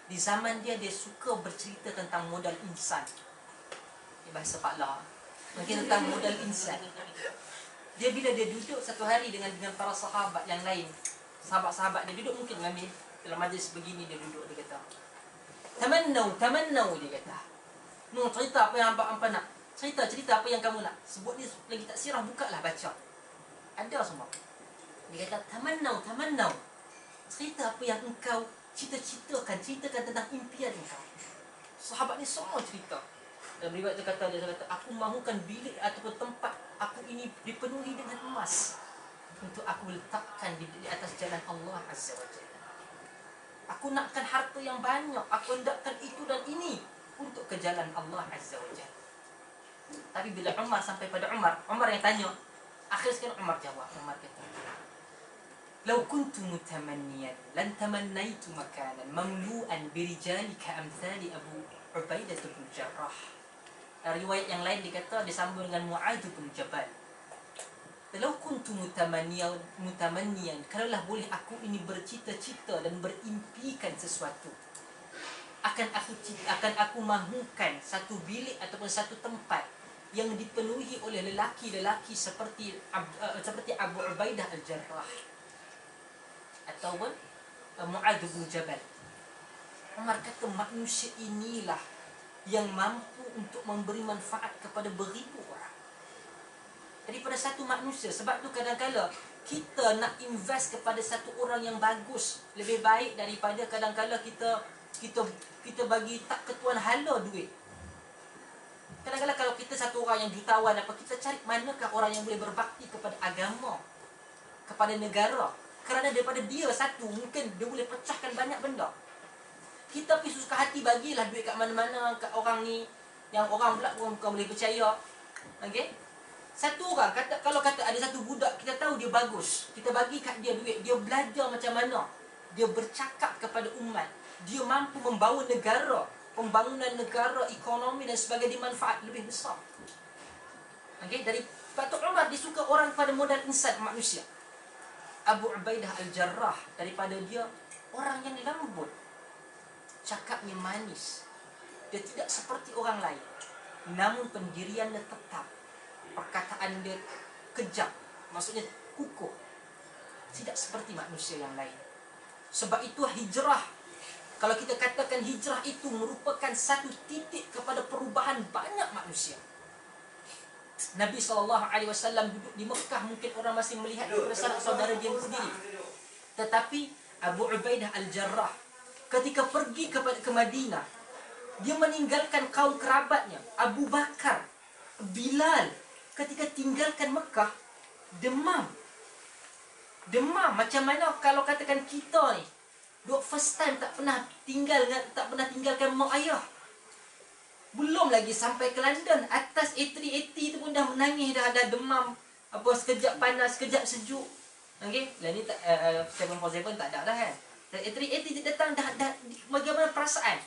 Di zaman dia, dia suka bercerita tentang modal insan. Ini bahasa Pak La. Mungkin tentang modal insan. Dia bila dia duduk satu hari dengan para sahabat yang lain, sahabat-sahabat dia duduk mungkin dengan dia dalam majlis begini, dia duduk, dia kata tamannau, dia kata cerita apa yang hampa nak, cerita apa yang kamu nak, sebut ni lagi tak sirah, bukalah baca, ada semua. Dia kata tamannau, cerita apa yang engkau ceritakan tentang impian engkau. Sahabat ni semua cerita. Dalam riwayat dia kata, aku mahukan bilik ataupun tempat aku ini dipenuhi dengan emas untuk aku letakkan di atas jalan Allah Azza wa Jalla. Aku nakkan harta yang banyak, aku hendakkan itu dan ini untuk ke jalan Allah Azza wa Jalla. Tapi bila Umar sampai pada Umar yang tanya, akhir sekali Umar jawab. Umar kata, "Lau kuntu mutamanniyan lan tamannaitu makanan mamlu'an birijali ka'amthali Abu Ubaidah bin Jarrah." Riwayat yang lain dikata disambung dengan Mu'adz bin Jabal. "Lau kuntu mutamanniyan, kalaulah boleh aku ini bercita-cita dan berimpikan sesuatu, akan aku mahukan satu bilik ataupun satu tempat yang dipenuhi oleh lelaki-lelaki seperti Abu Ubaidah al-Jarrah ataupun Mu'adz bin Jabal." Umar kata manusia inilah yang mampu untuk memberi manfaat kepada beribu orang daripada satu manusia. Sebab tu kadang-kadang kita nak invest kepada satu orang yang bagus lebih baik daripada kadang-kadang kita bagi tak ketuan hala duit. Kadang-kadang kalau kita satu orang yang jutawan apa, kita cari manakah orang yang boleh berbakti kepada agama, kepada negara, kerana daripada dia satu mungkin dia boleh pecahkan banyak benda. Kita pergi suka hati bagilah duit kat mana-mana kat orang ni, yang orang pula pun bukan boleh percaya. Okey? Satu orang kalau kata ada satu budak kita tahu dia bagus, kita bagi kat dia duit, dia belajar macam mana dia bercakap kepada umat, dia mampu membawa negara, pembangunan negara, ekonomi dan sebagainya dimanfaat lebih besar. Okey, dari Datuk Umar dia suka orang pada modal insan manusia. Abu Ubaidah al-Jarrah daripada dia orang yang lembut, cakapnya manis, dia tidak seperti orang lain, namun pendiriannya tetap, perkataan dia kejam, maksudnya kukuh, tidak seperti manusia yang lain. Sebab itu hijrah, kalau kita katakan hijrah itu merupakan satu titik kepada perubahan banyak manusia. Nabi SAW duduk di Mekah, mungkin orang masih melihat kepada saudara dia sendiri. Tetapi Abu Ubaidah al-Jarrah ketika pergi ke Madinah, dia meninggalkan kaum kerabatnya. Abu Bakar, Bilal, ketika tinggalkan Mekah, demam. Macam mana kalau katakan kita ni duk first time tak pernah tinggalkan mak ayah. Belum lagi sampai ke London, atas A380 tu pun dah menangis, dah demam. Apa sekejap panas, sekejap sejuk. Okey, lah ni 747 tak ada dah kan. A380 datang dah bagaimana perasaan?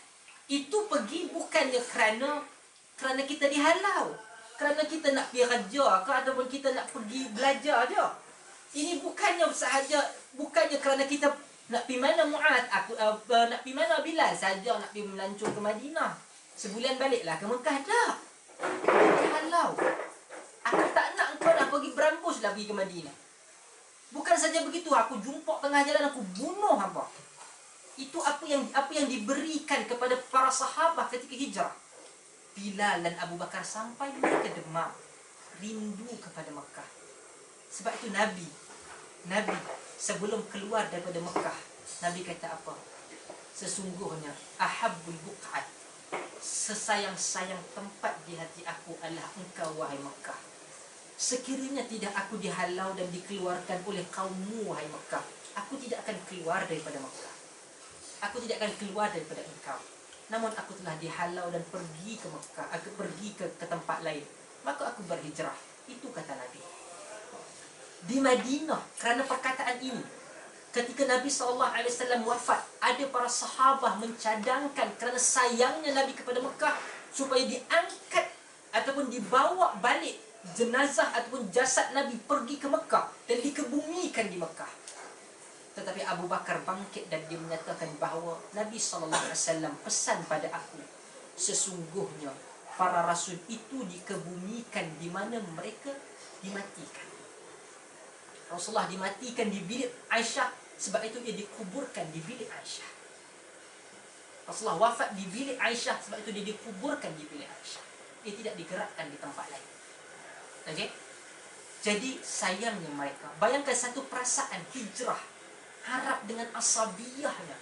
Itu pergi bukannya kerana kita dihalau, kerana kita nak pergi kerja ke ataupun kita nak pergi belajar je. Ini bukannya kerana kita nak pergi mana Mu'adz, nak pergi mana Bilal saja, nak pergi melancong ke Madinah. Sebulan baliklah ke Mekah dah. Dihalau. Aku tak nak engkau nak pergi berambuslah pergi ke Madinah. Bukan saja begitu, aku jumpa tengah jalan aku bunuh apa. Itu apa yang diberikan kepada para sahabat ketika hijrah. Bilal dan Abu Bakar sampai mereka demam, rindu kepada Mekah. Sebab itu Nabi sebelum keluar daripada Mekah, Nabi kata apa? Sesungguhnya ahabbul buq'at, sesayang-sayang tempat di hati aku adalah engkau wahai Mekah. Sekiranya tidak aku dihalau dan dikeluarkan oleh kaummu wahai Mekah, aku tidak akan keluar daripada Mekah. Aku tidak akan keluar daripada engkau. Namun aku telah dihalau dan pergi ke Mekah, aku pergi ke tempat lain. Maka aku berhijrah. Itu kata Nabi. Di Madinah, kerana perkataan ini, ketika Nabi SAW wafat, ada para sahabah mencadangkan kerana sayangnya Nabi kepada Mekah supaya diangkat ataupun dibawa balik jenazah ataupun jasad Nabi pergi ke Mekah dan dikebumikan di Mekah. Tetapi Abu Bakar bangkit dan dia menyatakan bahawa Nabi SAW pesan pada aku, sesungguhnya para rasul itu dikebumikan di mana mereka dimatikan. Rasulullah dimatikan di bilik Aisyah, sebab itu dia dikuburkan di bilik Aisyah. Rasulullah wafat di bilik Aisyah, sebab itu dia dikuburkan di bilik Aisyah. Dia tidak digerakkan di tempat lain. Okey? Jadi sayangnya mereka. Bayangkan satu perasaan hijrah, harap dengan asabiyahnya,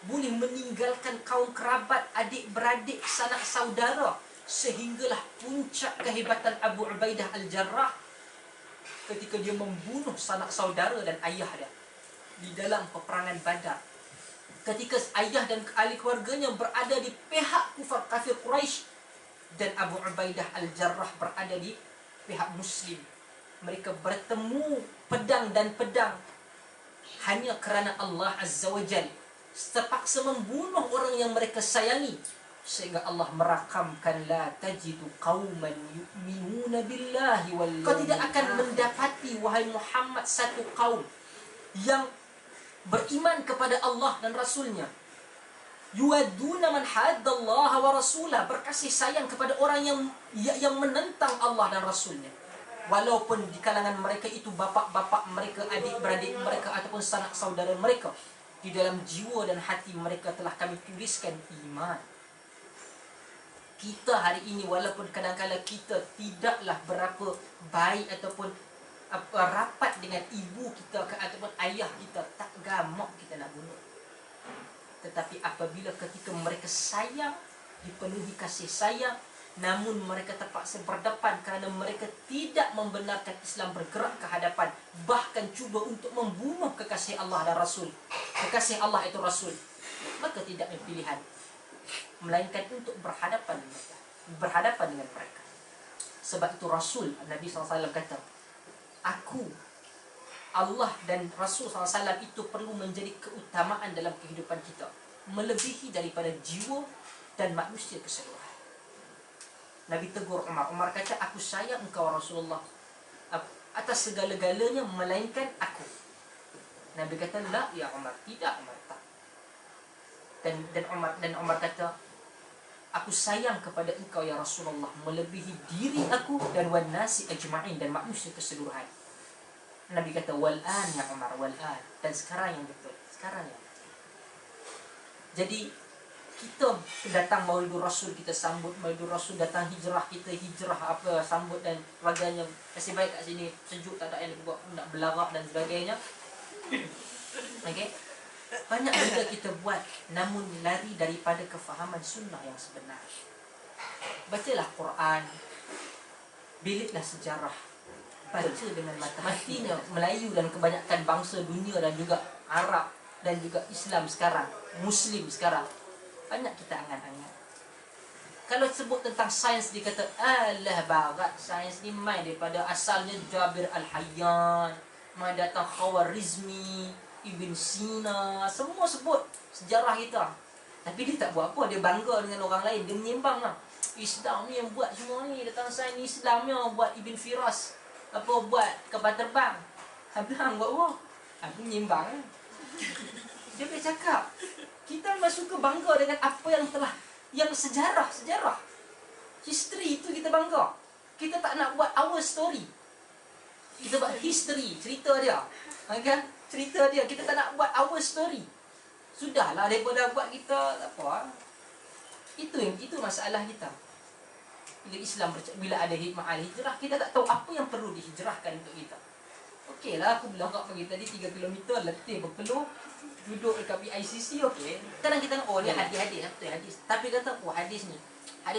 boleh meninggalkan kaum kerabat, adik-beradik, sanak saudara, sehinggalah puncak kehebatan Abu Ubaidah Al-Jarrah ketika dia membunuh sanak saudara dan ayah dia di dalam peperangan Badar. Ketika ayah dan ahli keluarganya berada di pihak kufar kafir Quraisy dan Abu Ubaidah Al-Jarrah berada di pihak Muslim. Mereka bertemu pedang dan pedang hanya kerana Allah Azza wa Jal terpaksa membunuh orang yang mereka sayangi, sehingga Allah merakamkan la tajidu qauman yu'minuna billahi wal yawmil. Kau tidak akan mendapati, wahai Muhammad, satu kaum yang beriman kepada Allah dan Rasulnya, yuaduna man haddallaha wa rasulah, berkasih sayang kepada orang yang menentang Allah dan Rasulnya, walaupun di kalangan mereka itu bapa-bapa mereka, adik-beradik mereka ataupun sanak saudara mereka. Di dalam jiwa dan hati mereka telah kami tuliskan iman. Kita hari ini, walaupun kadang-kadang kita tidaklah berapa baik ataupun rapat dengan ibu kita ataupun ayah kita, tak gamak kita nak bunuh. Tetapi apabila ketika mereka sayang, dipenuhi kasih sayang, namun mereka terpaksa berdepan kerana mereka tidak membenarkan Islam bergerak ke hadapan, bahkan cuba untuk membunuh kekasih Allah dan Rasul. Kekasih Allah itu Rasul. Maka tidak ada pilihan melainkan untuk berhadapan dengan mereka. Sebab itu Rasul, Nabi SAW kata, aku, Allah dan Rasul SAW itu perlu menjadi keutamaan dalam kehidupan kita, melebihi daripada jiwa dan manusia keseluruhan. Nabi tegur Umar. Umar kata, aku sayang engkau Rasulullah atas segala-galanya melainkan aku. Nabi kata, la ya Umar, tidak Umar, tak. Dan Umar kata, aku sayang kepada engkau ya Rasulullah melebihi diri aku dan wan nasi ajma'in, dan manusia keseluruhan. Nabi kata, wal-an ya Umar, wal-an, dan sekarang yang betul, sekarang yang betul. Jadi kita datang Maulidur Rasul, kita sambut Maulidur Rasul, datang hijrah, kita hijrah apa, sambut dan sebagainya. Kasih baik kat sini, sejuk, tak ada yang buat nak belarak dan sebagainya. Okey. Banyak benda kita buat namun lari daripada kefahaman sunnah yang sebenar. Bacalah Quran, biliklah sejarah, baca dengan mata hatinya. Melayu dan kebanyakan bangsa dunia dan juga Arab dan juga Islam sekarang, Muslim sekarang, banyak kita angan-angan. Kalau sebut tentang sains, dia kata, alah barat, sains ni main daripada asalnya Jabir Al-Hayyan, mai datang Khawarizmi, Ibn Sina, semua sebut sejarah kita. Tapi dia tak buat apa, dia bangga dengan orang lain, dia menyimbang lah. Islam ni yang buat semua ni, datang sains Islam ni yang buat Ibn Firas, apa buat kapal terbang. Habis hang buat apa? Aku menyimbang. Dia boleh cakap, kita memang suka bangga dengan apa yang telah, yang sejarah history itu kita bangga. Kita tak nak buat our story, kita buat history, cerita dia, kan? Cerita dia, kita tak nak buat our story. Sudahlah, daripada buat kita tak apa. Itu masalah kita. Bila Islam, bila ada hikmah al-hijrah, kita tak tahu apa yang perlu dihijrahkan untuk kita. Okeylah, aku bilang kat pagi tadi 3 km letih berpeluh, duduk dekat PICC, okey. Kadang kita ni hadis. Tapi kata, hadis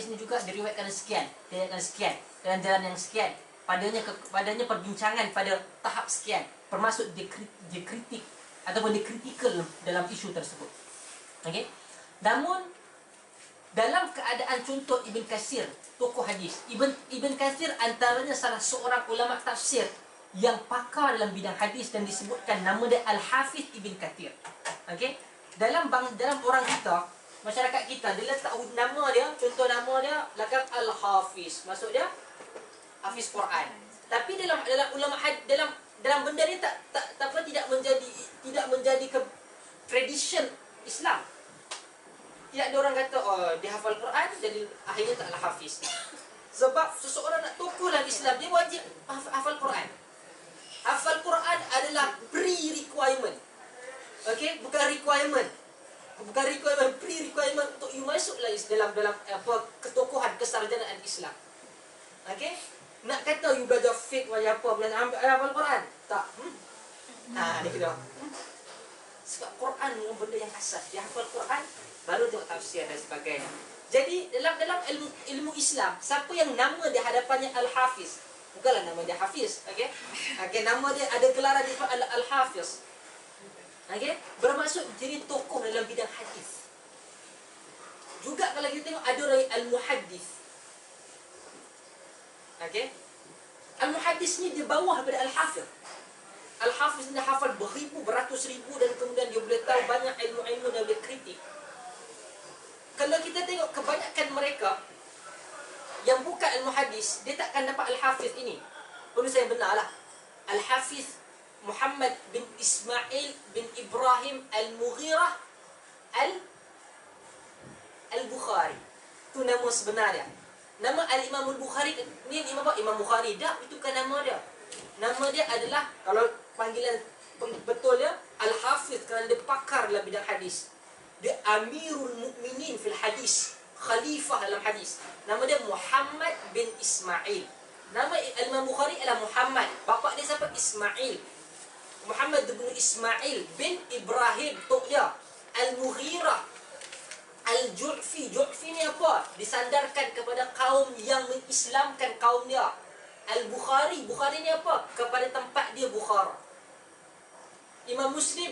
ni juga diriwayatkan sekian, dengan jalan yang sekian. Padanya perbincangan pada tahap sekian, bermaksud dikritik ataupun dikritikal dalam isu tersebut. Okey. Namun dalam keadaan contoh Ibn Katsir, tokoh hadis, Ibn Katsir antaranya salah seorang ulama tafsir yang pakar dalam bidang hadis dan disebutkan nama dia Al-Hafiz Ibn Kathir. Okey. Dalam orang kita, masyarakat kita, dia letak nama dia, contoh nama dia lakab Al-Hafiz. Maksud dia Hafiz Quran. Tapi dalam ulama dalam benda ni tidak menjadi tradition Islam. Tidak ada orang kata dia hafal Quran jadi akhirnya taklah hafiz. Sebab seseorang nak tokoh dalam Islam, dia wajib hafal Quran. Hafal Quran adalah pre-requirement. Okey, bukan requirement. Bukan requirement, pre-requirement untuk you masuk dalam apa ketokohan kesarjanaan Islam. Okey? Nak kata you belajar fiqh macam apa, belajar hafal Quran? Tak. Dia kena. Sebab Quran ni benda yang asas. Dia hafal Quran, baru tengok tafsir dan sebagainya. Jadi dalam ilmu Islam, siapa yang nama di hadapannya Al-Hafiz, bukanlah nama dia Hafiz, okey? Okey, nama dia ada gelaran dia Al-Hafiz. Okey? Bermaksud jadi tokoh dalam bidang hadis. Juga kalau kita tengok ada orang Al-Muhaddis. Okey? Al-Muhaddis ni di bawah daripada Al-Hafiz. Al-Hafiz ni hafal beratus ribu dan kemudian dia boleh tahu banyak ilmu-ilmu dan boleh kritik. Kalau kita tengok kebanyakan mereka yang bukan Al-Muhaddis, dia takkan dapat Al-Hafiz ini. Penulis saya benarlah. Al-Hafiz Muhammad bin Ismail bin Ibrahim Al-Mughirah Al-Bukhari. Itu nama sebenarnya. Nama Al-Imam Al-Bukhari ni Imam Bukhari. Tak, itu bukan nama dia. Nama dia adalah, kalau panggilan betul dia, Al-Hafiz, kerana dia pakar dalam bidang hadis. Dia Amirul Mukminin fil hadis, khalifah dalam hadis. Nama dia Muhammad bin Ismail. Nama Al-Imam Bukhari adalah Muhammad. Bapa dia siapa? Ismail. Muhammad bin Ismail bin Ibrahim, tok dia Al-Mughirah Al-Ju'fi. Ju'fi ni apa? Disandarkan kepada kaum yang mengislamkan kaum dia. Al-Bukhari, Bukhari ni apa? Kepada tempat dia Bukhara. Imam Muslim,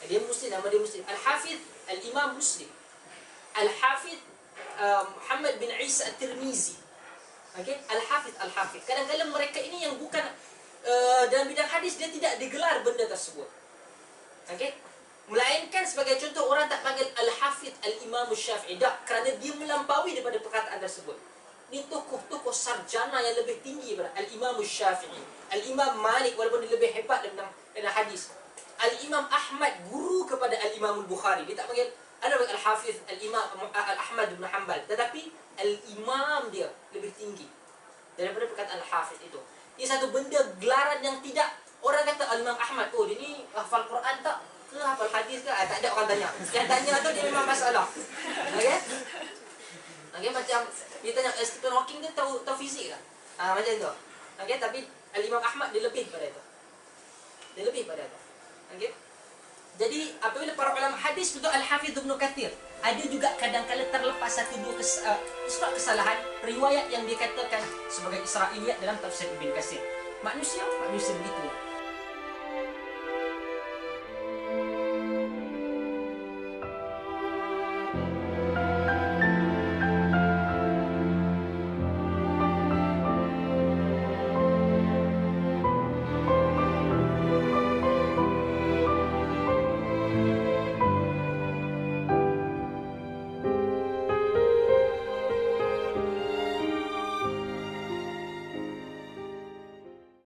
dia Muslim, nama dia Muslim. Al-Hafiz, Al-Imam Muslim. Al-Hafiz Muhammad bin Isa At-Tirmizi. Okey, Al-Hafiz. Kadang-kadang mereka ini yang bukan dalam bidang hadis, dia tidak digelar benda tersebut. Okey, melainkan sebagai contoh orang tak panggil Al-Hafiz Al-Imam Syafi'i, tak, kerana dia melampaui daripada perkataan tersebut. Ini tokoh-tokoh sarjana yang lebih tinggi daripada Al-Imam Syafi'i, Al-Imam Malik, walaupun dia lebih hebat dalam hadis. Al-Imam Ahmad, guru kepada Al-Imam Al-Bukhari. Dia tak panggil Al-Hafiz Al-Imam Al-Ahmad bin Hanbal, tetapi Al-Imam dia lebih tinggi daripada perkataan Al-Hafiz itu. Ini satu benda gelaran yang tidak orang kata Al-Imam Ahmad, dia ni hafal Quran tak? Ke hafal hadis ke? Tak ada orang tanya. Yang tanya tu dia memang masalah. Okey? Okey, macam dia tanya Stephen Hawking dia tahu fizik ke? Macam tu. Okey, tapi Al-Imam Ahmad dia lebih pada itu. Okey? Jadi apabila para ulama hadis betul Al-Hafiz Ibn Kathir, ada juga kadang-kadang terlepas satu dua kesalahan riwayat yang dikatakan sebagai Israiliyat dalam tafsir Ibn Kathir. Manusia begitu.